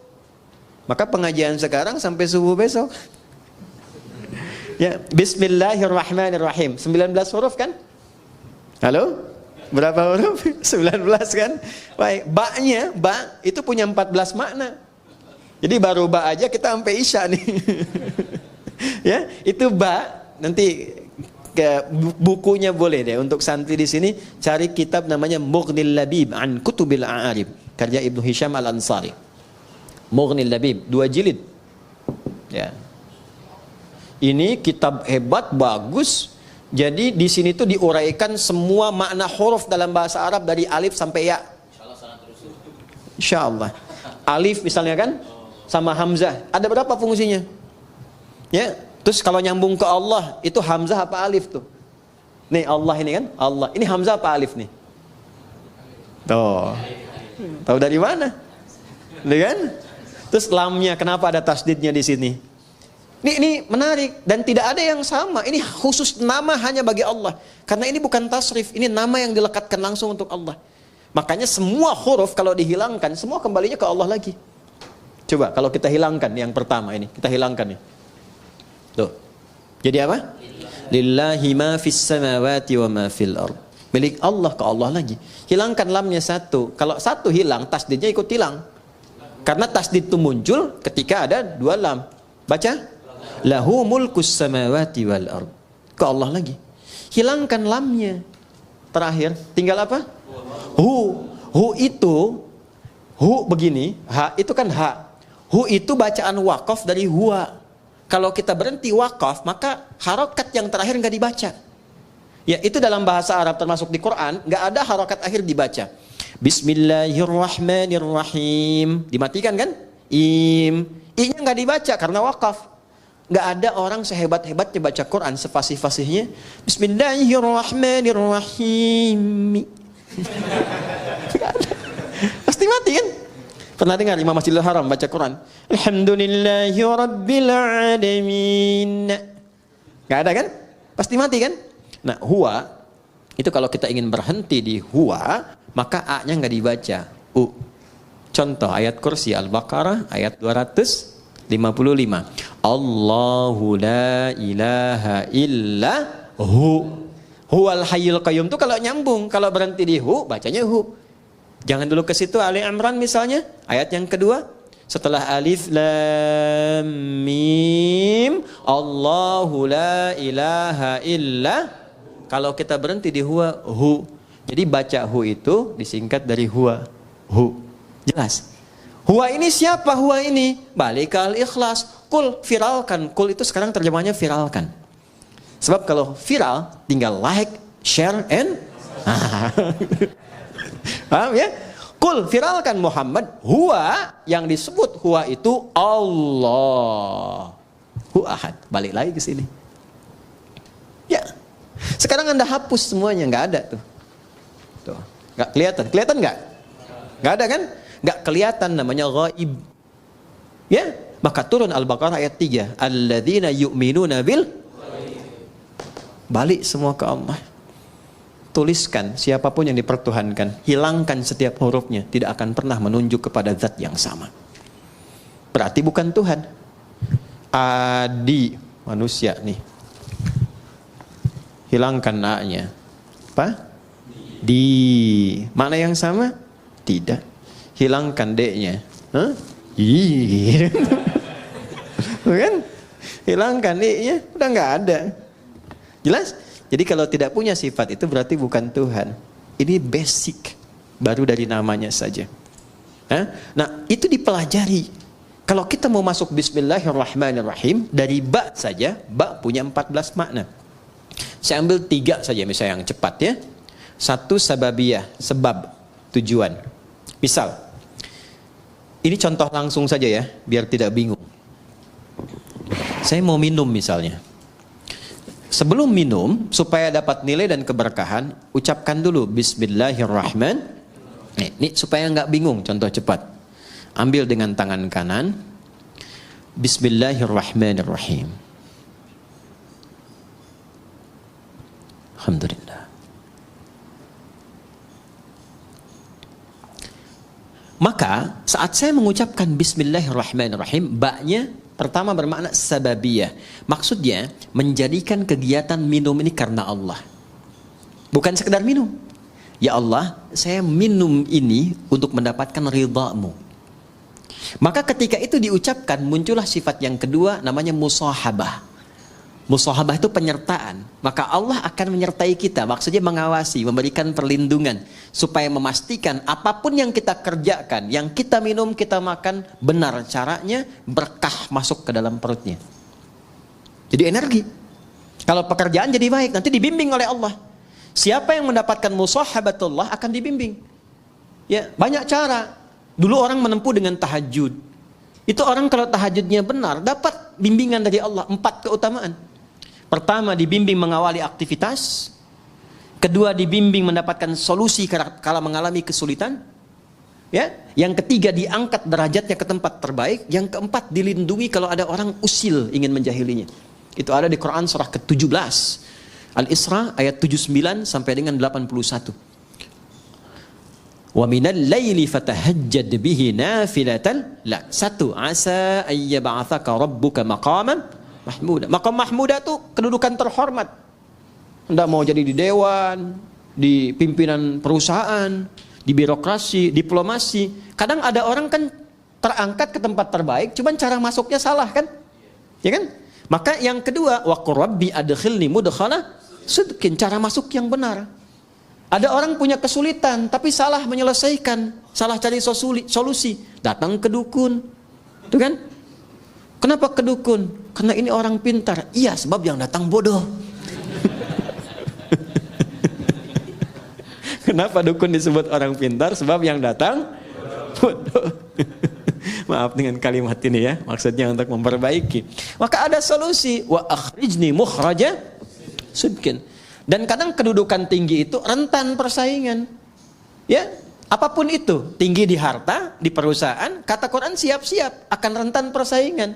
Maka pengajian sekarang sampai subuh besok. Ya, Bismillahirrahmanirrahim. 19 huruf kan? Halo? Berapa huruf? 19 kan? Baik, ba itu punya 14 makna. Jadi baru ba aja kita sampai isya nih. Ya, itu ba. Nanti ke bukunya boleh deh untuk santri di sini cari kitab namanya Mughnil Labib an Kutubil A'arib karya Ibnu Hisham Al-Ansari. Mughnil Labib 2 jilid. Ya. Ini kitab hebat, bagus. Jadi di sini tuh diuraikan semua makna huruf dalam bahasa Arab dari alif sampai ya. Insyaallah. Alif misalnya kan sama hamzah, ada berapa fungsinya? Ya, terus kalau nyambung ke Allah, itu hamzah apa alif tuh? Nih Allah ini kan, Allah. Ini hamzah apa alif nih? Tuh. Tahu dari mana? Nih kan? Terus lamnya kenapa ada tasdidnya di sini? Ini menarik dan tidak ada yang sama. Ini khusus nama hanya bagi Allah. Karena ini bukan tasrif, ini nama yang dilekatkan langsung untuk Allah. Makanya semua huruf kalau dihilangkan, semua kembalinya ke Allah lagi. Coba kalau kita hilangkan yang pertama ini, kita hilangkan nih. Tuh. Jadi apa? Lillahi ma fis samawati wa ma fil ard. Milik Allah ke Allah lagi. Hilangkan lamnya satu. Kalau satu hilang, tasdidnya ikut hilang. Karena tasdid itu muncul ketika ada 2 lam. Baca. Lahu mulkus samawati wal ard. Ke Allah lagi. Hilangkan lamnya. Terakhir, tinggal apa? Hu itu begini, ha itu kan ha. Hu itu bacaan wakaf dari huwa. Kalau kita berhenti wakaf, maka harokat yang terakhir nggak dibaca. Ya, itu dalam bahasa Arab termasuk di Quran, nggak ada harokat akhir dibaca. Bismillahirrahmanirrahim. Dimatikan kan? I-nya nggak dibaca karena wakaf. Nggak ada orang sehebat-hebatnya baca Quran, sefasih-fasihnya. Bismillahirrahmanirrahim. Pasti mati kan? Pernah dengar Imam Masjidil Haram baca Quran? Alhamdulillahirrabbilalamin. Gak ada kan? Pasti mati kan? Nah, huwa itu kalau kita ingin berhenti di huwa, maka a-nya nggak dibaca. Contoh ayat kursi Al-Baqarah ayat 255. Allahu la ilaha illa hu. Huwal hayyul qayyum itu kalau nyambung, kalau berhenti di hu bacanya hu. Jangan dulu ke situ. Ali Imran misalnya ayat yang kedua setelah alif lam mim Allahu la ilaha illa, kalau kita berhenti di huwa hu. Jadi baca hu itu disingkat dari huwa. Hu. Jelas. Huwa ini siapa huwa ini? Balik ke al-ikhlas. Kul, viralkan. Kul itu sekarang terjemahnya viralkan. Sebab kalau viral tinggal like, share, and paham ya? Kul, viralkan Muhammad. Huwa, yang disebut huwa itu Allah. Hu ahad. Balik lagi ke sini. Ya. Sekarang Anda hapus semuanya, nggak ada tuh. Tuh, nggak kelihatan. Kelihatan nggak? Nggak ada kan? Nggak kelihatan, namanya ghaib. Ya, maka turun Al-Baqarah ayat 3. Alladzina yu'minuna bil. Balik semua ke Allah. Tuliskan siapapun yang dipertuhankan, hilangkan setiap hurufnya, tidak akan pernah menunjuk kepada zat yang sama. Berarti bukan Tuhan. Adi, manusia nih. Hilangkan a-nya. Apa? Di. Mana yang sama? Tidak. Hilangkan d-nya. Hah? Ih. Bukan? Hilangkan d-nya, udah nggak ada. Jelas? Jadi kalau tidak punya sifat itu berarti bukan Tuhan. Ini basic, baru dari namanya saja. Nah, itu dipelajari. Kalau kita mau masuk Bismillahirrahmanirrahim, dari ba saja, ba punya 14 makna. Saya ambil 3 saja misalnya yang cepat ya. 1 sababiyah, sebab, tujuan. Misal, ini contoh langsung saja ya, biar tidak bingung. Saya mau minum misalnya. Sebelum minum, supaya dapat nilai dan keberkahan, ucapkan dulu Bismillahirrahmanirrahim. Ini supaya nggak bingung, contoh cepat. Ambil dengan tangan kanan. Bismillahirrahmanirrahim. Alhamdulillah. Maka saat saya mengucapkan Bismillahirrahmanirrahim, ba-nya pertama bermakna sababiyah. Maksudnya menjadikan kegiatan minum ini karena Allah. Bukan sekedar minum. Ya Allah, saya minum ini untuk mendapatkan ridha-Mu. Maka ketika itu diucapkan, muncullah sifat yang kedua, namanya musahabah. Musahabah itu penyertaan. Maka Allah akan menyertai kita. Maksudnya mengawasi, memberikan perlindungan. Supaya memastikan apapun yang kita kerjakan, yang kita minum, kita makan, benar caranya, berkah masuk ke dalam perutnya. Jadi energi. Kalau pekerjaan jadi baik, nanti dibimbing oleh Allah. Siapa yang mendapatkan musahabatullah akan dibimbing. Ya, banyak cara. Dulu orang menempuh dengan tahajud. Itu orang kalau tahajudnya benar, dapat bimbingan dari Allah. 4 keutamaan. Pertama, dibimbing mengawali aktivitas. Kedua, dibimbing mendapatkan solusi kala mengalami kesulitan. Ya, yang ketiga, diangkat derajatnya ke tempat terbaik. Yang keempat, dilindungi kalau ada orang usil ingin menjahilinya. Itu ada di Quran surah ke-17. Al-Isra ayat 79 sampai dengan 81. Wa minal laili fatahajjad bihi nafilatan lak. 1. Asa ayyab'atsaka rabbuka maqaman mahmuda. Maqam mahmuda itu kedudukan terhormat. Anda mau jadi di dewan, di pimpinan perusahaan, di birokrasi, diplomasi. Kadang ada orang kan terangkat ke tempat terbaik, cuman cara masuknya salah kan? Ya kan? Maka yang kedua, wa qur rabbi adkhilni mudkhala sidqin, cara masuk yang benar. Ada orang punya kesulitan tapi salah menyelesaikan, salah cari solusi, datang ke dukun. Itu kan? Kenapa ke dukun? Karena ini orang pintar. Iya, sebab yang datang bodoh. Kenapa dukun disebut orang pintar? Sebab yang datang bodoh. Maaf dengan kalimat ini ya, maksudnya untuk memperbaiki. Maka ada solusi, wa akhrijni mukhraja sidqin. Dan kadang kedudukan tinggi itu rentan persaingan. Ya, apapun itu, tinggi di harta, di perusahaan, kata Quran siap-siap akan rentan persaingan.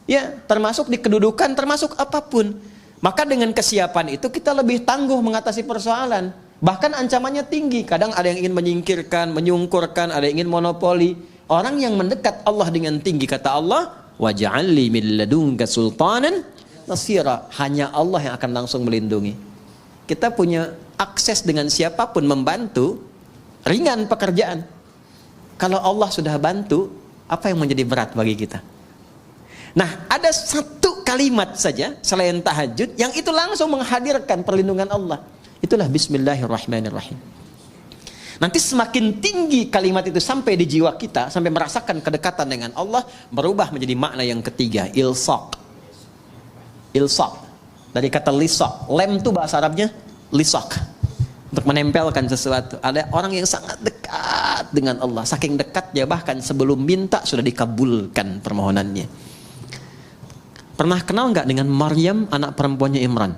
Ya, termasuk di kedudukan, termasuk apapun. Maka dengan kesiapan itu kita lebih tangguh mengatasi persoalan. Bahkan ancamannya tinggi. Kadang ada yang ingin menyingkirkan, menyungkurkan, ada yang ingin monopoli. Orang yang mendekat Allah dengan tinggi, kata Allah, waj'alli min ladunka sultanan nasira. Hanya Allah yang akan langsung melindungi. Kita punya akses dengan siapapun membantu, ringan pekerjaan. Kalau Allah sudah bantu, apa yang menjadi berat bagi kita? Nah, ada satu kalimat saja selain tahajud yang itu langsung menghadirkan perlindungan Allah. Itulah Bismillahirrahmanirrahim. Nanti semakin tinggi kalimat itu sampai di jiwa kita, sampai merasakan kedekatan dengan Allah, berubah menjadi makna yang ketiga, ilsaq. Ilsaq dari kata lisak. Lem itu bahasa Arabnya lisak, untuk menempelkan sesuatu. Ada orang yang sangat dekat dengan Allah, saking dekatnya bahkan sebelum minta sudah dikabulkan permohonannya. Pernah kenal nggak dengan Maryam, anak perempuannya Imran?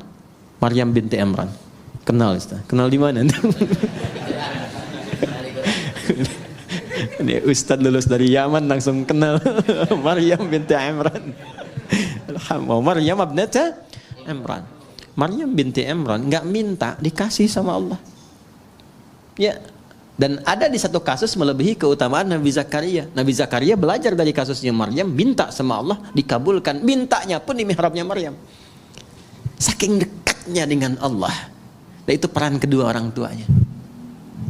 Maryam binti Imran. Kenal, Ustaz? Kenal di mana? Ini Ustaz lulus dari Yaman langsung kenal Maryam binti Imran. Maryam abnata Imran. Maryam binti Imran nggak minta, dikasih sama Allah. Ya. Dan ada di satu kasus melebihi keutamaan Nabi Zakaria. Nabi Zakaria belajar dari kasusnya Maryam, minta sama Allah, dikabulkan. Mintanya pun di mihrabnya Maryam. Saking dekatnya dengan Allah. Dan itu peran kedua orang tuanya.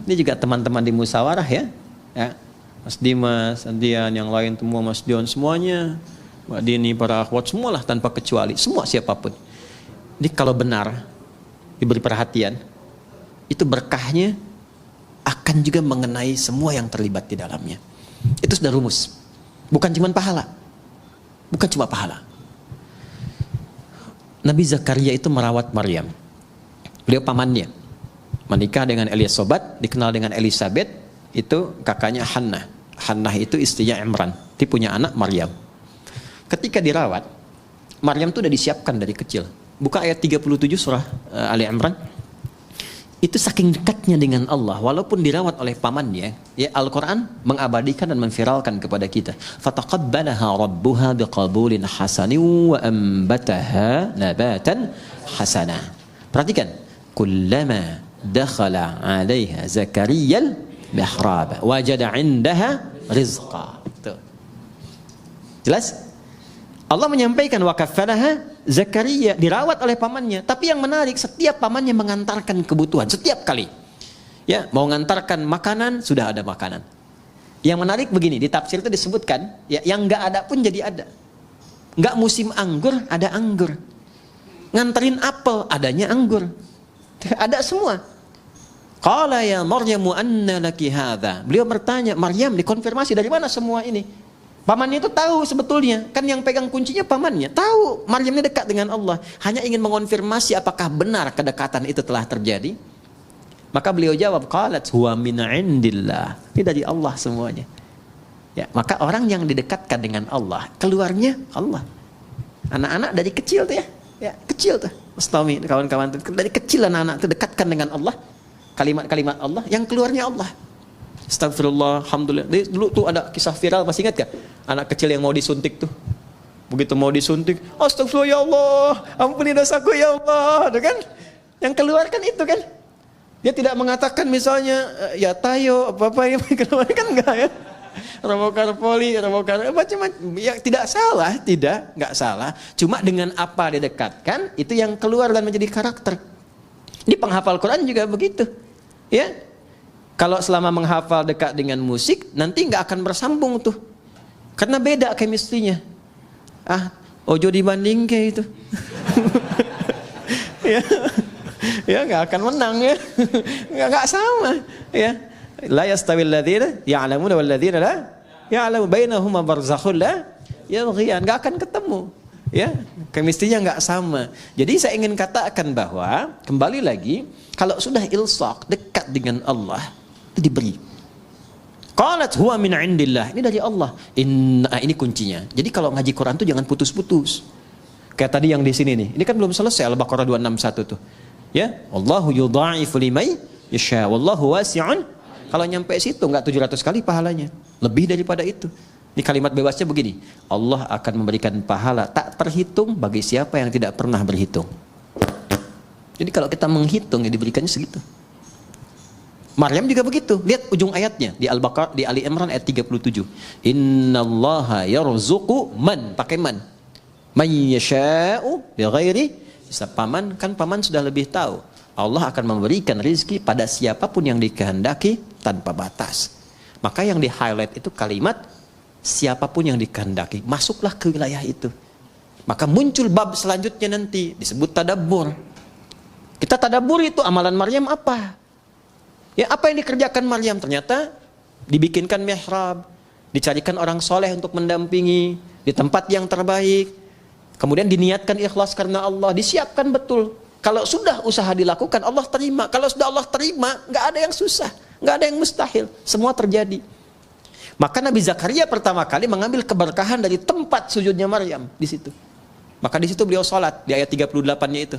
Ini juga teman-teman di musyawarah ya. Mas Dimas, Andian, yang lain semua, Mas Dion, semuanya, Mbak Dini, para akhwat, semualah tanpa kecuali, semua siapapun. Ini kalau benar diberi perhatian, itu berkahnya akan juga mengenai semua yang terlibat di dalamnya. Itu sudah rumus. Bukan cuma pahala. Bukan cuma pahala. Nabi Zakaria itu merawat Maryam. Beliau pamannya. Menikah dengan Elizabeth, dikenal dengan Elizabeth, itu kakaknya Hannah. Hannah itu istrinya Imran. Dia punya anak Maryam. Ketika dirawat, Maryam itu sudah disiapkan dari kecil. Buka ayat 37 surah Ali Imran. Itu saking dekatnya dengan Allah, walaupun dirawat oleh pamannya, ya Al-Quran mengabadikan dan memviralkan kepada kita. Fataqabbalaha rabbuha biqabulin hasanin wa ambataha nabatan hasana. Perhatikan, kullama dakhala 'alaiha Zakariyal mihrab wajada 'indaha rizqa. Tuh. Jelas? Allah menyampaikan wakaffalaha Zakaria, dirawat oleh pamannya. Tapi yang menarik, setiap pamannya mengantarkan kebutuhan setiap kali. Ya, mau mengantarkan makanan, sudah ada makanan. Yang menarik begini, di tafsir itu disebutkan, ya, yang enggak ada pun jadi ada. Enggak musim anggur, ada anggur. Nganterin apel, adanya anggur. Ada semua. Qala ya Maryamu anna laki hadza. Beliau bertanya, Maryam, dikonfirmasi dari mana semua ini? Pamannya itu tahu sebetulnya, kan yang pegang kuncinya pamannya. Tahu Maryam ini dekat dengan Allah, hanya ingin mengonfirmasi apakah benar kedekatan itu telah terjadi. Maka beliau jawab, qalat huwa min indillah. Ini dari Allah semuanya. Ya, maka orang yang didekatkan dengan Allah, keluarnya Allah. Anak-anak dari kecil tuh ya kecil tuh. Mas Tommy, kawan-kawan tuh dari kecil anak-anak itu dekatkan dengan Allah. Kalimat-kalimat Allah yang keluarnya Allah. Astagfirullah, alhamdulillah. Dulu tuh ada kisah viral, masih ingat gak? Anak kecil yang mau disuntik tuh. Begitu mau disuntik, astagfirullah ya Allah, ampuni dosaku ya Allah, tuh kan? Yang keluarkan itu kan. Dia tidak mengatakan misalnya ya tayo apa-apa yang keluar kan enggak ya. Robokarpoli, macam-macam. Ya tidak salah, enggak salah. Cuma dengan apa didekatkan, itu yang keluar dan menjadi karakter. Di penghafal Quran juga begitu. Ya. Kalau selama menghafal dekat dengan musik, nanti nggak akan bersambung tuh, karena beda chemistry-nya. Ojo dibanding kayak itu, ya nggak akan menang ya, nggak sama ya. La yastawil ladzina ya'lamuna wal ladzina la ya'lamu bainahuma barzakhun la yabghiyan, nggak akan ketemu. Ya, chemistry-nya nggak sama. Jadi saya ingin katakan bahwa kembali lagi, kalau sudah ilsaq, dekat dengan Allah, itu diberi. Qalat huwa min indillah. Ini dari Allah. Ini kuncinya. Jadi kalau ngaji Quran tuh jangan putus-putus. Kayak tadi yang di sini nih. Ini kan belum selesai Al-Baqarah 261 tuh. Ya, Allahu yudha'ifu liman yasha wallahu wasi'un. Kalau nyampe situ enggak 700 kali pahalanya. Lebih daripada itu. Ini kalimat bebasnya begini. Allah akan memberikan pahala tak terhitung bagi siapa yang tidak pernah berhitung. Jadi kalau kita menghitung ya diberikannya segitu. Maryam juga begitu. Lihat ujung ayatnya di Al-Baqarah, di Ali Imran ayat 37. Innallaha yarzuqu man, pakai man. Man yasha'u bighairi hisab. Paman, kan paman sudah lebih tahu. Allah akan memberikan rizki pada siapapun yang dikehendaki tanpa batas. Maka yang di-highlight itu kalimat siapapun yang dikehendaki. Masuklah ke wilayah itu. Maka muncul bab selanjutnya nanti disebut tadabbur. Kita tadabbur itu amalan Maryam apa? Ya, apa yang dikerjakan Maryam? Ternyata dibikinkan mihrab, dicarikan orang soleh untuk mendampingi di tempat yang terbaik. Kemudian diniatkan ikhlas karena Allah, disiapkan betul. Kalau sudah usaha dilakukan, Allah terima. Kalau sudah Allah terima, nggak ada yang susah, nggak ada yang mustahil. Semua terjadi. Maka Nabi Zakaria pertama kali mengambil keberkahan dari tempat sujudnya Maryam di situ. Maka di situ beliau sholat di ayat 38-nya itu.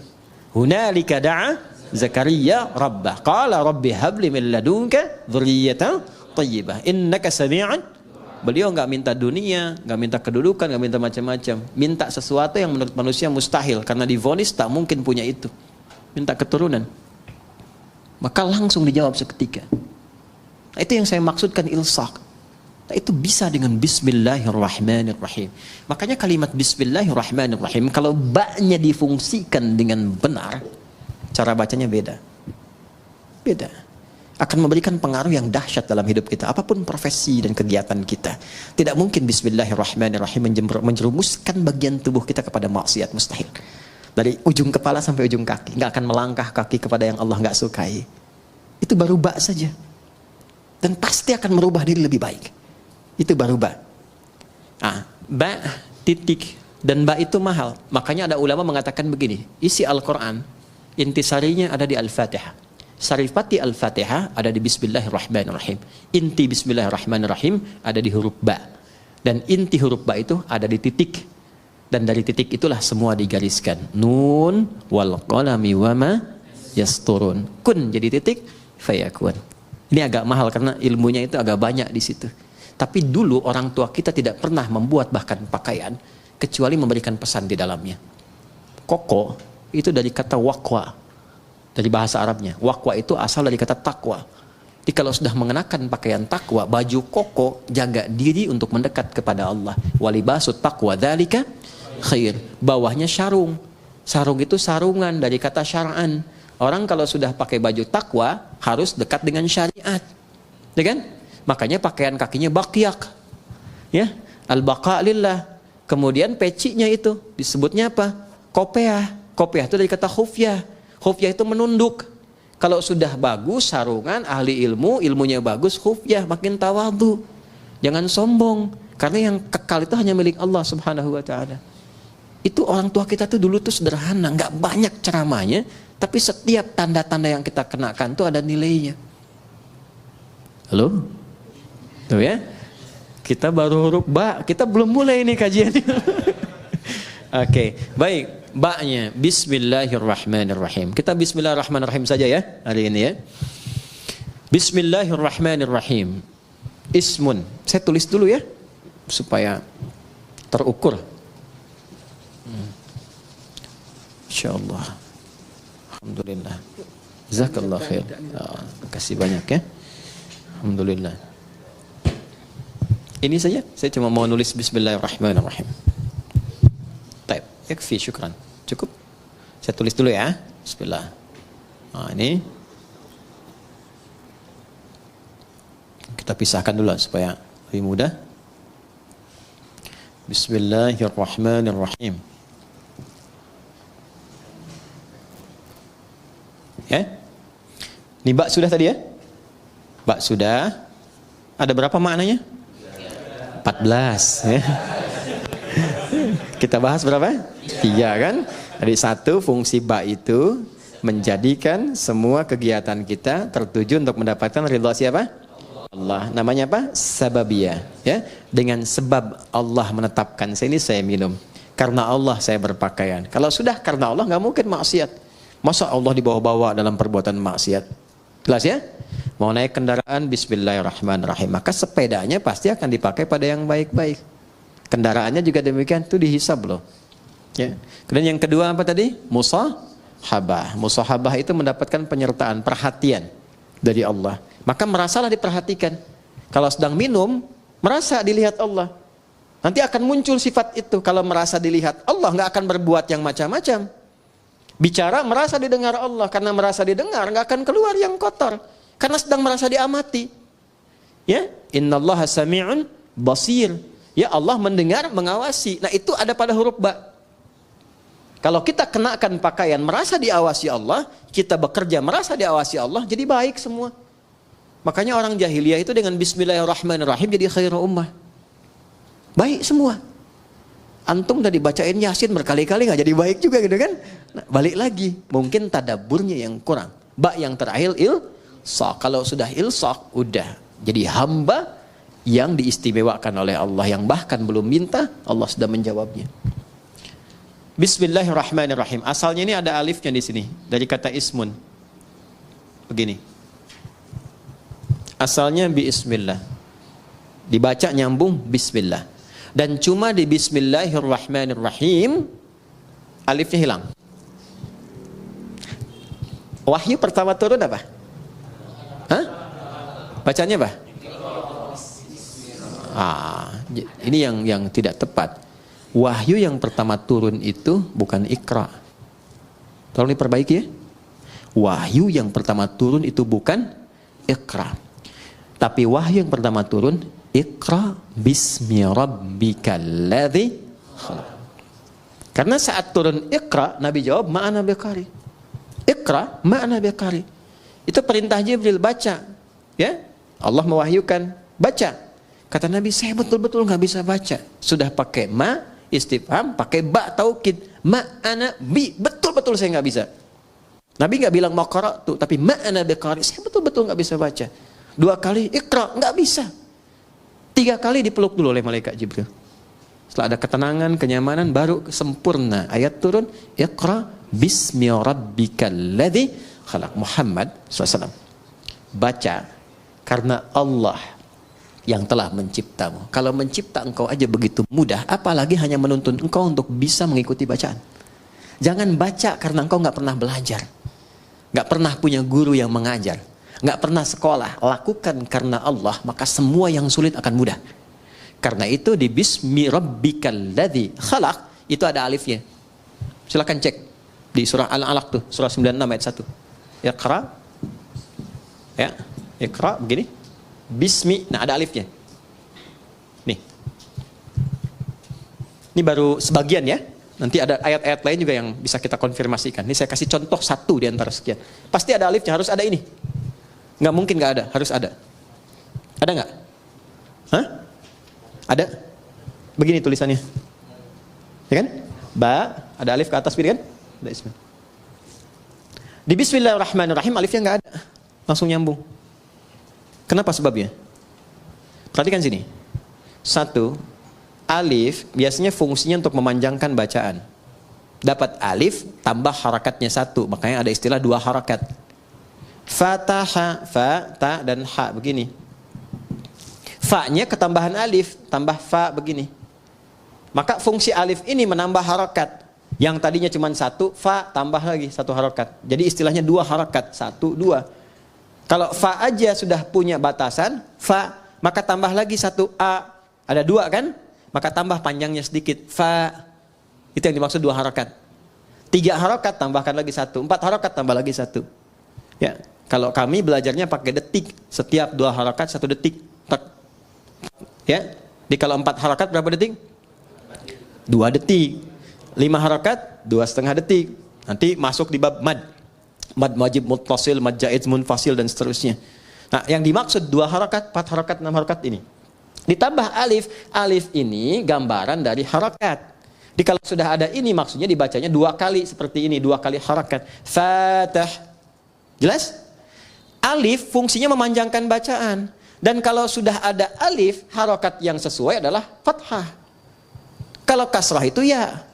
Hunalika da'a Zakaria rabbah qala rabbi habli min ladunka dzurriyyatan thayyibah innaka sami'un. Beliau enggak minta dunia, enggak minta kedudukan, enggak minta macam-macam. Minta sesuatu yang menurut manusia mustahil karena divonis tak mungkin punya itu. Minta keturunan. Maka langsung dijawab seketika. Nah, itu yang saya maksudkan ilsaq. Nah, itu bisa dengan bismillahirrahmanirrahim. Makanya kalimat bismillahirrahmanirrahim kalau ba-nya difungsikan dengan benar, cara bacanya beda. Beda. Akan memberikan pengaruh yang dahsyat dalam hidup kita. Apapun profesi dan kegiatan kita. Tidak mungkin bismillahirrahmanirrahim menjerumuskan bagian tubuh kita kepada maksiat, mustahil. Dari ujung kepala sampai ujung kaki. Nggak akan melangkah kaki kepada yang Allah nggak sukai. Itu baru ba saja. Dan pasti akan merubah diri lebih baik. Itu baru ba. Ba titik dan ba itu mahal. Makanya ada ulama mengatakan begini, isi Al-Quran intisarinya ada di Al-Fatihah, sarifati Al-Fatihah ada di Bismillahirrahmanirrahim, inti Bismillahirrahmanirrahim ada di huruf ba, dan inti huruf ba itu ada di titik, dan dari titik itulah semua digariskan. Nun wal qalami wama yasturun, kun jadi titik fayakun. Ini agak mahal karena ilmunya itu agak banyak di situ. Tapi dulu orang tua kita tidak pernah membuat bahkan pakaian kecuali memberikan pesan di dalamnya. Koko itu dari kata waqwa, dari bahasa Arabnya. Waqwa itu asal dari kata takwa. Jadi kalau sudah mengenakan pakaian takwa, baju koko jaga diri untuk mendekat kepada Allah. Walibasut taqwa dzalika khair. Bawahnya sarung. Sarung itu sarungan dari kata syar'an. Orang kalau sudah pakai baju takwa harus dekat dengan syariat. Ya kan? Makanya pakaian kakinya baqyak. Ya, al-baqa lillah. Kemudian pecinya itu disebutnya apa? Kopiah. Kopiah itu dari kata khufyah. Khufyah itu menunduk. Kalau sudah bagus sarungan, ahli ilmu, ilmunya bagus, khufyah, makin tawadhu. Jangan sombong, karena yang kekal itu hanya milik Allah Subhanahu wa taala. Itu orang tua kita tuh dulu tuh sederhana, enggak banyak ceramahnya, tapi setiap tanda-tanda yang kita kenakan tuh ada nilainya. Halo? Tuh ya, kita baru huruf ba, kita belum mulai nih kajiannya. Oke, baik, ba-nya Bismillahirrahmanirrahim. Kita Bismillahirrahmanirrahim saja ya hari ini ya. Bismillahirrahmanirrahim. Ismun, saya tulis dulu ya supaya terukur. Insyaallah. Alhamdulillah. Jazakallah khair. Terima kasih banyak ya. Alhamdulillah. Ini saja, saya cuma mau nulis Bismillahirrahmanirrahim. Taib, yakfi, syukran. Cukup? Saya tulis dulu ya. Bismillah. Nah, ini kita pisahkan dulu supaya lebih mudah. Bismillahirrahmanirrahim. Ya? Ini bak sudah tadi ya? Bak sudah. Ada berapa maknanya? 14 ya. Kita bahas berapa? 3 kan? Jadi 1, fungsi ba itu menjadikan semua kegiatan kita tertuju untuk mendapatkan ridha siapa? Allah. Namanya apa? Sababiyah ya. Dengan sebab Allah menetapkan saya minum. Karena Allah saya berpakaian. Kalau sudah karena Allah nggak mungkin maksiat. Masa Allah dibawa-bawa dalam perbuatan maksiat? Jelas ya? Mau naik kendaraan Bismillahirrahmanirrahim, maka sepedanya pasti akan dipakai pada yang baik-baik. Kendaraannya juga demikian, itu dihisab loh ya. Kemudian yang kedua apa tadi? Musahabah. Musahabah itu mendapatkan penyertaan, perhatian dari Allah. Maka merasalah diperhatikan. Kalau sedang minum, merasa dilihat Allah. Nanti akan muncul sifat itu. Kalau merasa dilihat Allah, nggak akan berbuat yang macam-macam. Bicara merasa didengar Allah, karena merasa didengar nggak akan keluar yang kotor. Karena sedang merasa diamati. Ya, innallaha sami'un basir. Ya, Allah mendengar, mengawasi. Nah, itu ada pada huruf ba. Kalau kita kenakan pakaian merasa diawasi Allah, kita bekerja merasa diawasi Allah, jadi baik semua. Makanya orang jahiliyah itu dengan bismillahirrahmanirrahim jadi khairul ummah. Baik semua. Antum tadi bacain Yasin berkali-kali nggak jadi baik juga gitu kan? Nah, balik lagi, mungkin tadaburnya yang kurang. Ba yang terakhir ilsaq. Kalau sudah ilsaq, udah jadi hamba yang diistimewakan oleh Allah, yang bahkan belum minta, Allah sudah menjawabnya. Bismillahirrahmanirrahim. Asalnya ini ada alifnya di sini dari kata ismun. Begini. Asalnya bismillah. Dibaca nyambung bismillah. Dan cuma di bismillahirrahmanirrahim alifnya hilang. Wahyu pertama turun apa? Hah? Bacanya apa? Ini yang tidak tepat. Wahyu yang pertama turun itu bukan Iqra. Tolong diperbaiki ya. Wahyu yang pertama turun itu bukan Iqra. Tapi wahyu yang pertama turun Iqra bismi rabbikal ladzi khalaq. Karena saat turun Iqra, Nabi jawab ma'ana biqari. Iqra ma'ana biqari. Itu perintah Jibril, baca. Ya? Allah mewahyukan, baca. Kata Nabi, saya betul-betul nggak bisa baca. Sudah pakai ma istifham, pakai ba taukid, ma'ana bi, betul-betul saya nggak bisa. Nabi nggak bilang maqara'tu, tapi ma'ana biqari, saya betul-betul nggak bisa baca. 2 kali Iqra, nggak bisa. 3 kali dipeluk dulu oleh malaikat Jibril. Setelah ada ketenangan, kenyamanan, baru sempurna ayat turun, Iqra bismi rabbikal ladzi khalaq. Muhammad SAW, baca karena Allah yang telah menciptamu. Kalau mencipta engkau aja begitu mudah, apalagi hanya menuntun engkau untuk bisa mengikuti bacaan. Jangan baca karena engkau nggak pernah belajar, nggak pernah punya guru yang mengajar, nggak pernah sekolah. Lakukan karena Allah, maka semua yang sulit akan mudah. Karena itu di bismi rabbikal ladzi khalaq itu ada alifnya. Silakan cek di surah Al-Alaq tuh, surah 96 ayat 1. Iqra. Ya, Iqra begini. Bismi, nah ada alifnya. Nih. Ini baru sebagian ya. Nanti ada ayat-ayat lain juga yang bisa kita konfirmasikan. Ini saya kasih contoh 1 di antara sekian. Pasti ada alifnya, harus ada ini. Nggak mungkin nggak ada, harus ada. Ada nggak? Hah? Ada? Begini tulisannya. Ya kan? Ba, ada alif ke atas, kan? Ada ismi. Di bismillahirrahmanirrahim alifnya nggak ada. Langsung nyambung. Kenapa sebabnya? Perhatikan sini. 1, alif biasanya fungsinya untuk memanjangkan bacaan. Dapat alif tambah harakatnya 1, makanya ada istilah 2 harakat. Fataha, fa, ta, dan ha begini. Fa-nya ketambahan alif, tambah fa begini. Maka fungsi alif ini menambah harakat. Yang tadinya cuma 1, fa tambah lagi 1 harakat. Jadi istilahnya 2 harakat, 1, 2. Kalau fa aja sudah punya batasan, fa, maka tambah lagi 1 a. Ada 2 kan? Maka tambah panjangnya sedikit, fa. Itu yang dimaksud 2 harakat. 3 harakat tambahkan lagi 1, 4 harakat tambah lagi 1. Ya, kalau kami belajarnya pakai detik. Setiap 2 harakat 1 detik. Tak. Ya, di kalau 4 harakat berapa detik? 2 detik. 5 harakat 2,5 detik. Nanti masuk di bab mad. Mad wajib muttasil, mad jaiz munfasil dan seterusnya. Nah, yang dimaksud 2 harakat, 4 harakat, 6 harakat ini. Ditambah alif, alif ini gambaran dari harakat. Jadi kalau sudah ada ini maksudnya dibacanya 2 kali seperti ini, 2 kali harakat. Fatah. Jelas? Alif fungsinya memanjangkan bacaan. Dan kalau sudah ada alif, harakat yang sesuai adalah fathah. Kalau kasrah itu ya.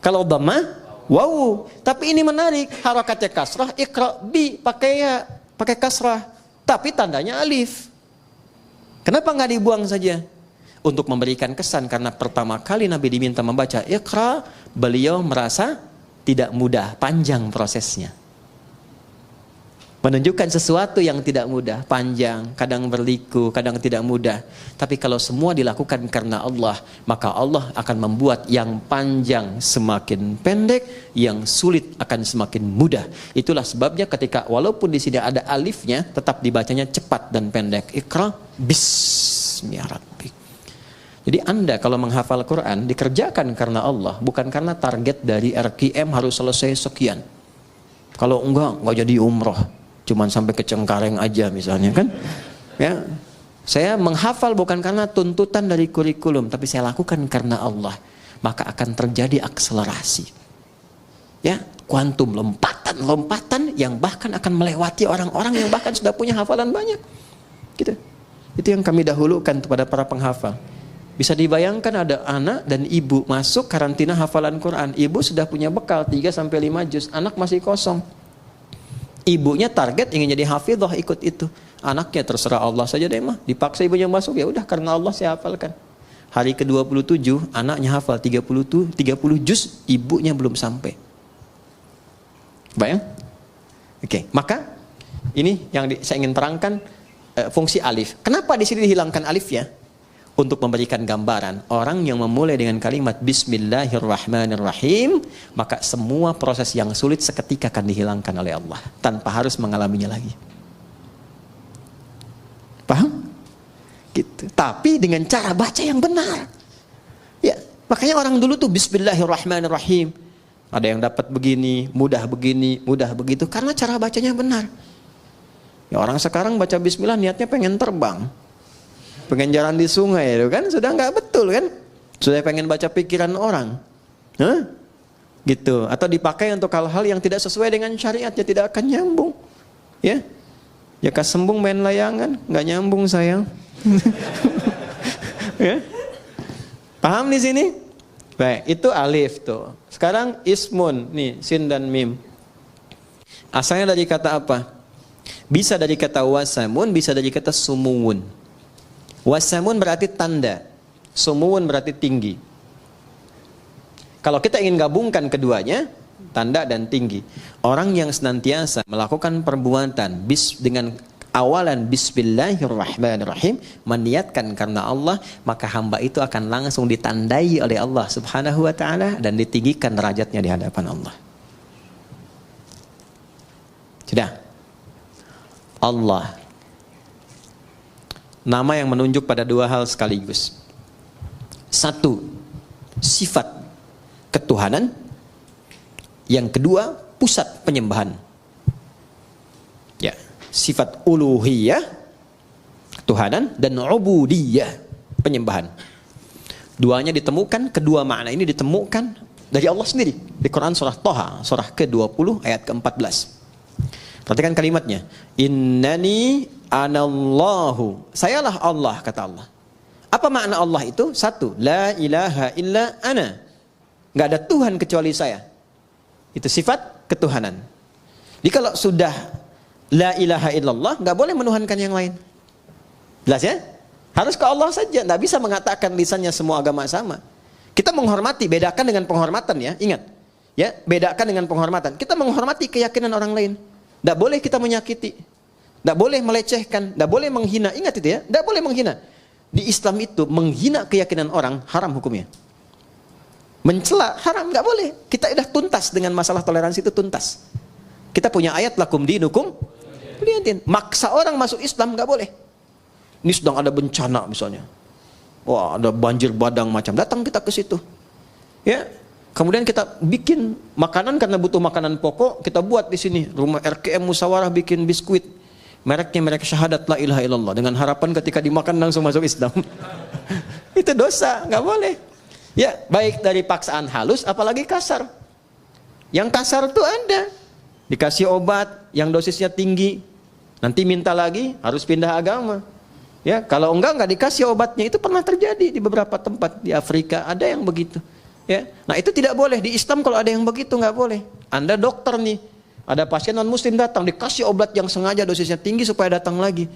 Kalau dhammah, wow. Tapi ini menarik, harakatnya kasrah, iqra bi pakai ya, pakai kasrah. Tapi tandanya alif. Kenapa nggak dibuang saja? Untuk memberikan kesan, karena pertama kali Nabi diminta membaca iqra, beliau merasa tidak mudah, panjang prosesnya. Menunjukkan sesuatu yang tidak mudah, panjang, kadang berliku, kadang tidak mudah. Tapi kalau semua dilakukan karena Allah, maka Allah akan membuat yang panjang semakin pendek, yang sulit akan semakin mudah. Itulah sebabnya ketika walaupun di sini ada alifnya, tetap dibacanya cepat dan pendek. Iqra bismi rabbik. Jadi Anda kalau menghafal Quran dikerjakan karena Allah, bukan karena target dari RKM harus selesai sekian. Kalau enggak jadi umroh. cuman sampai ke Cengkareng aja misalnya kan. Ya, saya menghafal bukan karena tuntutan dari kurikulum, tapi saya lakukan karena Allah. Maka akan terjadi akselerasi. Ya, kuantum, lompatan yang bahkan akan melewati orang-orang yang bahkan sudah punya hafalan banyak. Gitu. Itu yang kami dahulukan kepada para penghafal. Bisa dibayangkan ada anak dan ibu masuk karantina hafalan Quran. Ibu sudah punya bekal 3-5 juz, anak masih kosong. Ibunya target ingin jadi hafidhah, ikut itu. Anaknya terserah Allah saja deh mah. Dipaksa ibunya masuk, ya udah karena Allah saya hafalkan. Hari ke-27 anaknya hafal 30 juz, ibunya belum sampai. Bayang? Oke, maka ini yang saya ingin terangkan, fungsi alif. Kenapa di sini dihilangkan alifnya? Untuk memberikan gambaran, orang yang memulai dengan kalimat Bismillahirrahmanirrahim, maka semua proses yang sulit seketika akan dihilangkan oleh Allah tanpa harus mengalaminya lagi. Paham? Gitu. Tapi dengan cara baca yang benar. Ya, makanya orang dulu tuh Bismillahirrahmanirrahim. Ada yang dapat begini, mudah begitu karena cara bacanya benar. Ya, orang sekarang baca Bismillah niatnya pengen terbang. Pengen jalan di sungai itu kan sudah nggak betul kan, sudah pengen baca pikiran orang, gitu, atau dipakai untuk hal-hal yang tidak sesuai dengan syariat, ya tidak akan nyambung, ya kasembung main layangan nggak nyambung sayang. Ya? Paham di sini? Baik, itu alif tuh. Sekarang ismun nih, sin dan mim. Asalnya dari kata apa? Bisa dari kata wasamun, bisa dari kata sumuwun. Wasamun berarti tanda, sumuwun berarti tinggi. Kalau kita ingin gabungkan keduanya, tanda dan tinggi. Orang yang senantiasa melakukan perbuatan dengan awalan Bismillahirrahmanirrahim, meniatkan karena Allah, maka hamba itu akan langsung ditandai oleh Allah Subhanahu wa ta'ala dan ditinggikan derajatnya di hadapan Allah. Sudah. Allah, nama yang menunjuk pada dua hal sekaligus. Satu, sifat ketuhanan. Yang kedua, pusat penyembahan. Ya, sifat uluhiyah, ketuhanan, dan ubudiyah, penyembahan. Duanya ditemukan, kedua makna ini ditemukan dari Allah sendiri. Di Quran surah Toha, surah ke-20 ayat ke-14. Perhatikan kalimatnya. Innani anallahu, sayalah Allah, kata Allah. Apa makna Allah itu? Satu, la ilaha illa ana, nggak ada Tuhan kecuali saya. Itu sifat ketuhanan. Jadi kalau sudah la ilaha illallah, nggak boleh menuhankan yang lain. Jelas ya? Harus ke Allah saja, nggak bisa mengatakan lisannya semua agama sama. Kita menghormati, bedakan dengan penghormatan ya, ingat ya, bedakan dengan penghormatan. Kita menghormati keyakinan orang lain, nggak boleh kita menyakiti. Tidak boleh melecehkan, tidak boleh menghina. Ingat itu ya, tidak boleh menghina. Di Islam itu menghina keyakinan orang haram hukumnya. Mencela haram, nggak boleh. Kita sudah tuntas dengan masalah toleransi, itu tuntas. Kita punya ayat lakum dinukum waliyaddin. Maksa orang masuk Islam nggak boleh. Ini sedang ada bencana misalnya, wah ada banjir badang macam, datang kita ke situ. Ya, kemudian kita bikin makanan karena butuh makanan pokok, kita buat di sini rumah RKM Musawarah bikin biskuit. Mereknya merek syahadat la ilaha illallah, dengan harapan ketika dimakan langsung masuk Islam. Itu dosa, nggak boleh. Ya, baik dari paksaan halus apalagi kasar. Yang kasar tuh ada, dikasih obat yang dosisnya tinggi, nanti minta lagi harus pindah agama. Ya, kalau enggak dikasih obatnya, itu pernah terjadi di beberapa tempat di Afrika, ada yang begitu. Ya, nah itu tidak boleh di Islam. Kalau ada yang begitu nggak boleh. Anda dokter nih, ada pasien non muslim datang, dikasih obat yang sengaja dosisnya tinggi supaya datang lagi.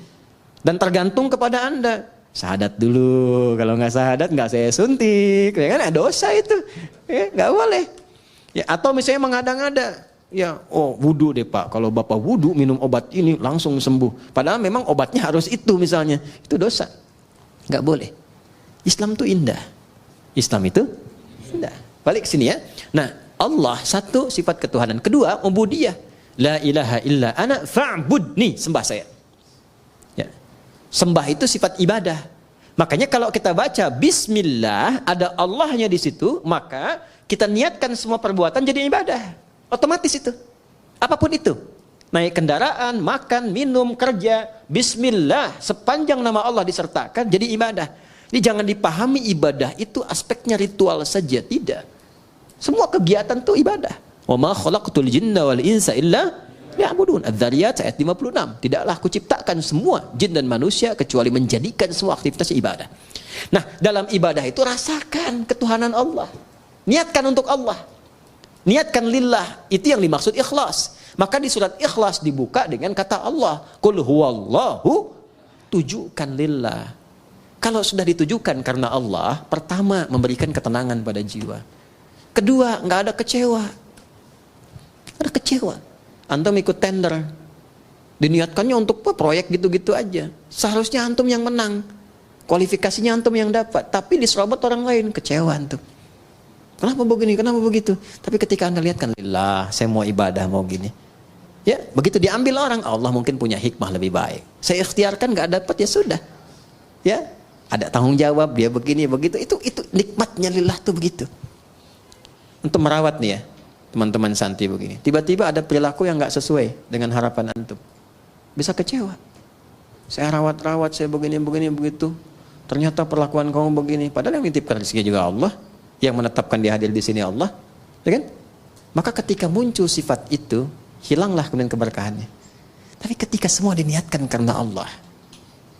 Dan tergantung kepada Anda. Syahadat dulu, kalau nggak syahadat nggak saya suntik, ya kan? Dosa itu, ya nggak boleh. Ya, atau misalnya mengada-ngada, ya, oh wudu deh Pak, kalau Bapak wudu minum obat ini langsung sembuh. Padahal memang obatnya harus itu misalnya, itu dosa, nggak boleh. Islam itu indah, Islam itu indah. Balik sini ya. Nah, Allah satu, sifat ketuhanan. Kedua, ubudiyah. La ilaha illa ana fa'budni, sembah saya. Ya. Sembah itu sifat ibadah. Makanya kalau kita baca bismillah, ada Allahnya di situ, maka kita niatkan semua perbuatan jadi ibadah. Otomatis itu. Apapun itu. Naik kendaraan, makan, minum, kerja, bismillah, sepanjang nama Allah disertakan, jadi ibadah. Ini jangan dipahami ibadah itu aspeknya ritual saja, tidak. Semua kegiatan itu ibadah. Wa ma khalaqtul jinna wal insa illa liya'budun. Adz-Dzariyat ayat 56. Tidaklah aku ciptakan semua jin dan manusia kecuali menjadikan semua aktivitas ibadah. Nah, dalam ibadah itu rasakan ketuhanan Allah. Niatkan untuk Allah. Niatkan lillah, itu yang dimaksud ikhlas. Maka di surat Ikhlas dibuka dengan kata Allah, Qul huwallahu, tujukan lillah. Kalau sudah ditujukan karena Allah, pertama memberikan ketenangan pada jiwa. Kedua, nggak ada kecewa. Ada kecewa. Antum ikut tender, diniatkannya untuk proyek gitu-gitu aja. Seharusnya antum yang menang, kualifikasinya antum yang dapat, tapi diserobot orang lain, kecewa antum. Kenapa begini, kenapa begitu? Tapi ketika anda lihat kan, lillah, saya mau ibadah, mau gini. Ya, begitu diambil orang, Allah mungkin punya hikmah lebih baik. Saya ikhtiarkan, nggak dapat, ya sudah. Ya, ada tanggung jawab, dia begini, begitu. Itu nikmatnya lillah tuh begitu. Untuk merawat nih ya, teman-teman santri begini. Tiba-tiba ada perilaku yang nggak sesuai dengan harapan antum. Bisa kecewa. Saya rawat-rawat, saya begini, begitu. Ternyata perlakuan kamu begini. Padahal yang nitipkan rezeki juga Allah. Yang menetapkan dia hadir di sini Allah, ya kan? Maka ketika muncul sifat itu, hilanglah kemudian keberkahannya. Tapi ketika semua diniatkan karena Allah,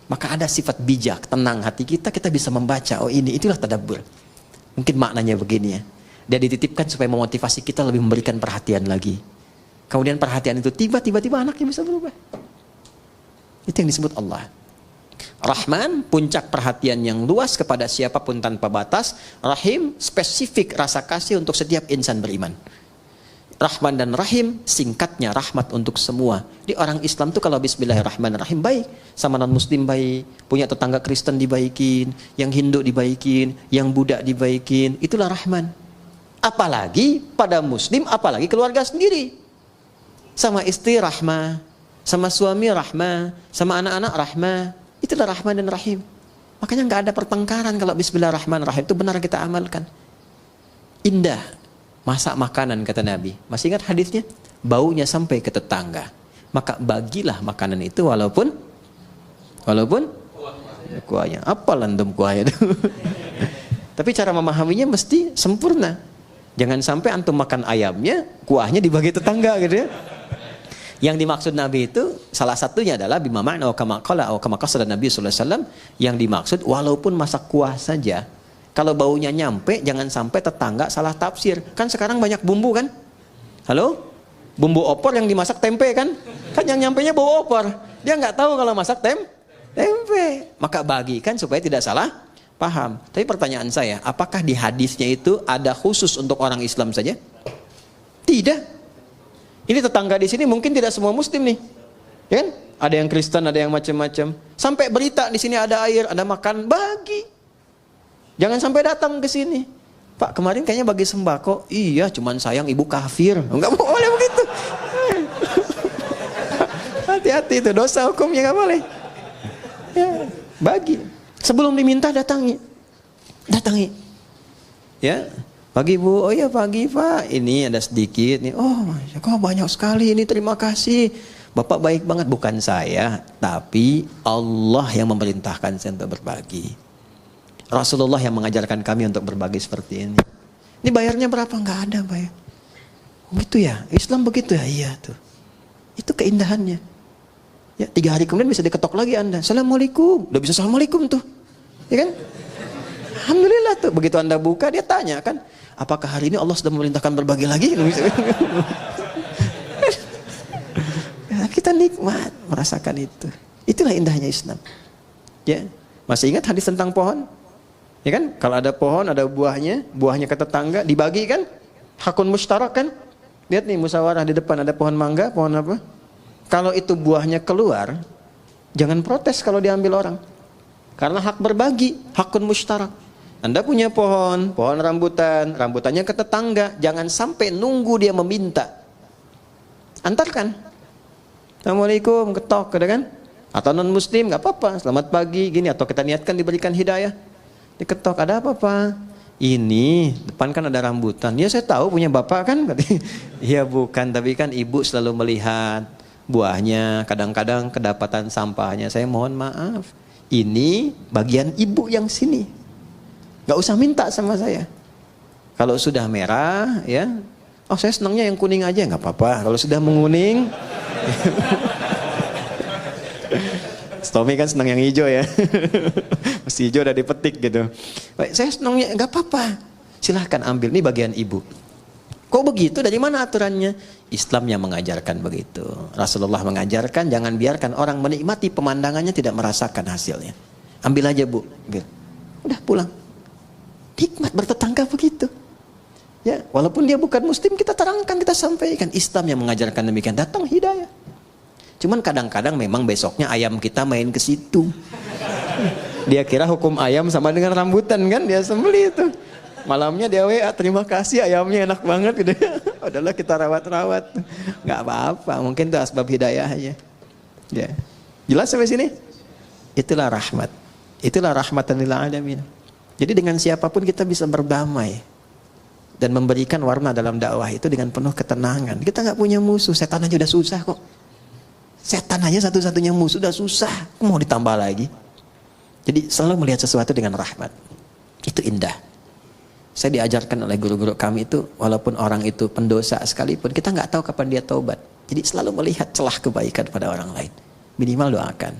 maka ada sifat bijak, tenang hati kita, kita bisa membaca, oh ini, itulah tadabbur. Mungkin maknanya begini ya. Dia dititipkan supaya memotivasi kita lebih memberikan perhatian lagi. Kemudian perhatian itu tiba-tiba anaknya bisa berubah. Itu yang disebut Allah. Rahman, puncak perhatian yang luas kepada siapapun tanpa batas. Rahim, spesifik rasa kasih untuk setiap insan beriman. Rahman dan Rahim, singkatnya rahmat untuk semua. Di orang Islam tuh kalau bismillahirrahmanirrahim baik. Sama non-muslim baik. Punya tetangga Kristen dibaikin. Yang Hindu dibaikin. Yang Buddha dibaikin. Itulah Rahman. Apalagi pada muslim, apalagi keluarga sendiri. Sama istri rahmah. Sama suami rahmah. Sama anak-anak rahmah. Itulah Rahman dan Rahim. Makanya nggak ada pertengkaran kalau bismillahirrahmanirrahim itu benar kita amalkan. Indah masak makanan kata Nabi. Masih ingat hadisnya? Baunya sampai ke tetangga. Maka bagilah makanan itu walaupun kuahnya. Apa landum kuahnya itu? Tapi cara memahaminya mesti sempurna. Jangan sampai antum makan ayamnya, kuahnya dibagi tetangga gitu ya. Yang dimaksud Nabi itu salah satunya adalah bima ma'na wa kama qala atau kama qasada Nabi sallallahu alaihi wasallam, yang dimaksud walaupun masak kuah saja, kalau baunya nyampe jangan sampai tetangga salah tafsir. Kan sekarang banyak bumbu kan? Halo? Bumbu opor yang dimasak tempe kan? Kan yang nyampenya bau opor. Dia nggak tahu kalau masak tempe. Maka bagikan supaya tidak salah paham. Tapi pertanyaan saya, apakah di hadisnya itu ada khusus untuk orang Islam saja? Tidak. Ini tetangga di sini mungkin tidak semua muslim nih. Ya kan? Ada yang Kristen, ada yang macam-macam. Sampai berita di sini ada air, ada makan, bagi. Jangan sampai datang ke sini. Pak, kemarin kayaknya bagi sembako. Iya, cuman sayang ibu kafir. Enggak boleh begitu. Hati-hati itu dosa hukumnya, enggak boleh. Ya, bagi. Sebelum diminta datangi. Ya. Pagi Bu, oh iya pagi Pak, ini ada sedikit nih. Oh, kok banyak sekali ini, terima kasih. Bapak baik banget, bukan saya, tapi Allah yang memerintahkan saya untuk berbagi. Rasulullah yang mengajarkan kami untuk berbagi seperti ini. Ini bayarnya berapa? Enggak ada bayar. Gitu ya, Islam begitu ya, iya tuh. Itu keindahannya. Ya, 3 hari kemudian bisa diketok lagi Anda. Assalamualaikum, udah bisa assalamualaikum tuh, ya kan? Alhamdulillah tuh. Begitu Anda buka, dia tanya kan, apakah hari ini Allah sudah memerintahkan berbagi lagi? Kita nikmat merasakan itu. Itulah indahnya Islam. Ya, masih ingat hadis tentang pohon? Ya kan? Kalau ada pohon, ada buahnya ke tetangga, dibagi kan? Hakun mustarak kan? Lihat nih musyawarah di depan ada pohon mangga, pohon apa? Kalau itu buahnya keluar, jangan protes kalau diambil orang. Karena hak berbagi, hakun mustarak. Anda punya pohon rambutan, rambutannya ke tetangga, jangan sampai nunggu dia meminta. Antarkan. Assalamualaikum, ketok, kan? Atau non muslim, nggak apa-apa, selamat pagi, gini, atau kita niatkan diberikan hidayah. Diketok, ada apa Pak? Ini, depan kan ada rambutan. Ya saya tahu punya bapak kan? Iya bukan, tapi kan ibu selalu melihat. buahnya, kadang-kadang kedapatan sampahnya. Saya mohon maaf, ini bagian ibu yang sini. Gak usah minta sama saya. Kalau sudah merah, ya, oh saya senangnya yang kuning aja, nggak apa-apa. Kalau sudah menguning, Tommy kan senang yang hijau ya. Mesti hijau udah dipetik gitu. Baik, saya senangnya nggak apa-apa. Silahkan ambil, ini bagian ibu. Kok begitu? Dari mana aturannya? Islam yang mengajarkan begitu. Rasulullah mengajarkan jangan biarkan orang menikmati pemandangannya tidak merasakan hasilnya. Ambil aja bu, ambil. Udah pulang. Nikmat bertetangga begitu. Ya, walaupun dia bukan muslim kita terangkan, kita sampaikan. Islam yang mengajarkan demikian, datang hidayah. Cuman kadang-kadang memang besoknya ayam kita main ke situ. Dia kira hukum ayam sama dengan rambutan kan, dia sembelih itu. Malamnya dia WA, terima kasih ayamnya enak banget gitu. Adalah kita rawat-rawat. Nggak apa-apa, mungkin itu asbab hidayah aja. Ya. Jelas sampai sini? Itulah rahmat. Itulah rahmatan lil alamin. Jadi dengan siapapun kita bisa berdamai dan memberikan warna dalam dakwah itu dengan penuh ketenangan. Kita nggak punya musuh, setan aja udah susah kok. Setan aja satu-satunya musuh udah susah, mau ditambah lagi. Jadi selalu melihat sesuatu dengan rahmat. Itu indah. Saya diajarkan oleh guru-guru kami itu, walaupun orang itu pendosa sekalipun, kita nggak tahu kapan dia taubat. Jadi selalu melihat celah kebaikan pada orang lain. Minimal doakan.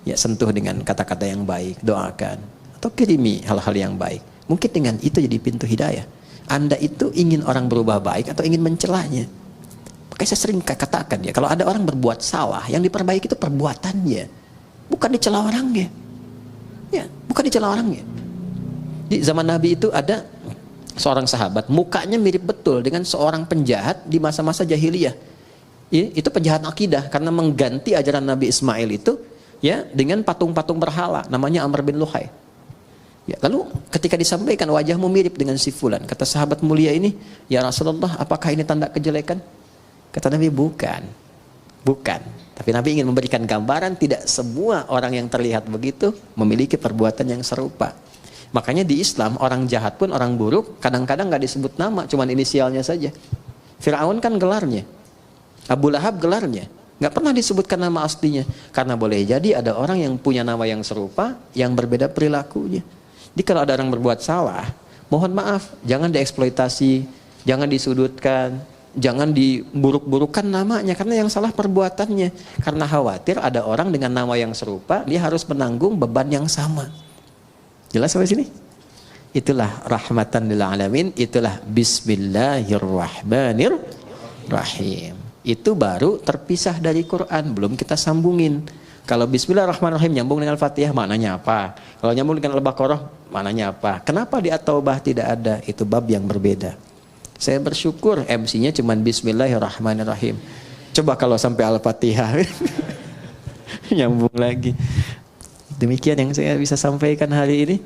Ya, sentuh dengan kata-kata yang baik, doakan. Atau kirimi hal-hal yang baik. Mungkin dengan itu jadi pintu hidayah. Anda itu ingin orang berubah baik atau ingin mencelahnya? Makanya saya sering katakan ya, kalau ada orang berbuat salah, yang diperbaiki itu perbuatannya, bukan dicela orangnya. Ya, bukan dicela orangnya. Di zaman Nabi itu ada seorang sahabat, mukanya mirip betul dengan seorang penjahat di masa-masa jahiliyah. Ya, itu penjahat akidah karena mengganti ajaran Nabi Ismail itu ya dengan patung-patung berhala, namanya Amr bin Luhai. Ya, lalu ketika disampaikan wajahmu mirip dengan si fulan, kata sahabat mulia ini, ya Rasulullah, apakah ini tanda kejelekan? Kata Nabi, bukan. Tapi Nabi ingin memberikan gambaran tidak semua orang yang terlihat begitu memiliki perbuatan yang serupa. Makanya di Islam orang jahat pun, orang buruk kadang-kadang nggak disebut nama, cuman inisialnya saja. Fir'aun kan gelarnya, Abu Lahab gelarnya, nggak pernah disebutkan nama aslinya. Karena boleh jadi ada orang yang punya nama yang serupa, yang berbeda perilakunya. Jadi kalau ada orang berbuat salah, mohon maaf, jangan dieksploitasi, jangan disudutkan, jangan diburuk-burukan namanya, karena yang salah perbuatannya. Karena khawatir ada orang dengan nama yang serupa, dia harus menanggung beban yang sama. Jelas sampai sini? Itulah rahmatan lil alamin, itulah bismillahirrahmanirrahim. Itu baru terpisah dari Quran, belum kita sambungin. Kalau bismillahirrahmanirrahim nyambung dengan Al-Fatihah, maknanya apa? Kalau nyambung dengan Al-Baqarah, maknanya apa? Kenapa di At-Taubah tidak ada? Itu bab yang berbeda. Saya bersyukur MC-nya cuma bismillahirrahmanirrahim. Coba kalau sampai Al-Fatihah nyambung lagi. Demikian yang saya bisa sampaikan hari ini.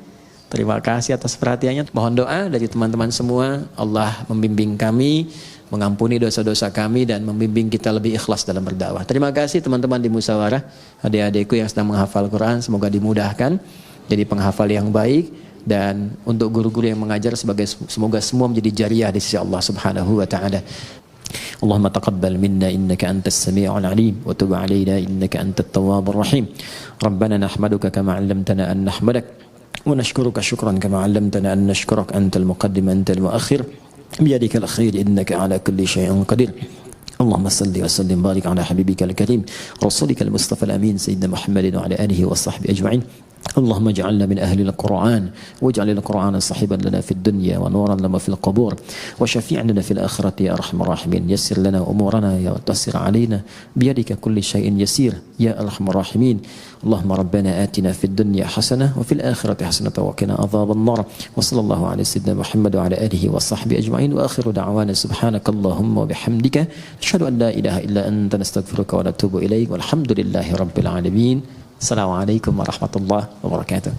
Terima kasih atas perhatiannya. Mohon doa dari teman-teman semua. Allah membimbing kami, mengampuni dosa-dosa kami, dan membimbing kita lebih ikhlas dalam berdakwah. Terima kasih teman-teman di musyawarah, adik-adikku yang sedang menghafal Quran, semoga dimudahkan jadi penghafal yang baik, dan untuk guru-guru yang mengajar semoga semua menjadi jariah di sisi Allah Subhanahu wa taala. Allahumma taqabbal minna innaka antas sami'ul alim wa tub 'alaina innaka antat tawwabur rahim. Rabbana nahmaduka kama 'allamtana an nahmadak wa nashkuruka syukran kama 'allamtana an nashkurak antal muqaddim antal muakhir biyadikal khair innaka 'ala kulli syai'in qadir. اللهم صل وسلم وبارك على حبيبك الكريم رسولك المصطفى الأمين سيدنا محمد وعلى آله وصحبه أجمعين. اللهم اجعلنا من أهل القرآن واجعل القرآن صاحبا لنا في الدنيا ونورا لنا في القبور وشفيعا لنا في الآخرة يا أرحم الراحمين. يسر لنا أمورنا يا تسر علينا بيدك كل شيء يسير يا أرحم الراحمين. اللهم ربنا آتنا في الدنيا حسنة وفي الآخرة حسنة وقنا عذاب النار. وصلى الله على سيدنا محمد وعلى آله وصحبه أجمعين. وآخر دعوانا سبحانك اللهم وبحمدك أشهد أن لا إله إلا أنت نستغفرك ونتوب إليك والحمد لله رب العالمين. Assalamualaikum warahmatullahi wabarakatuh.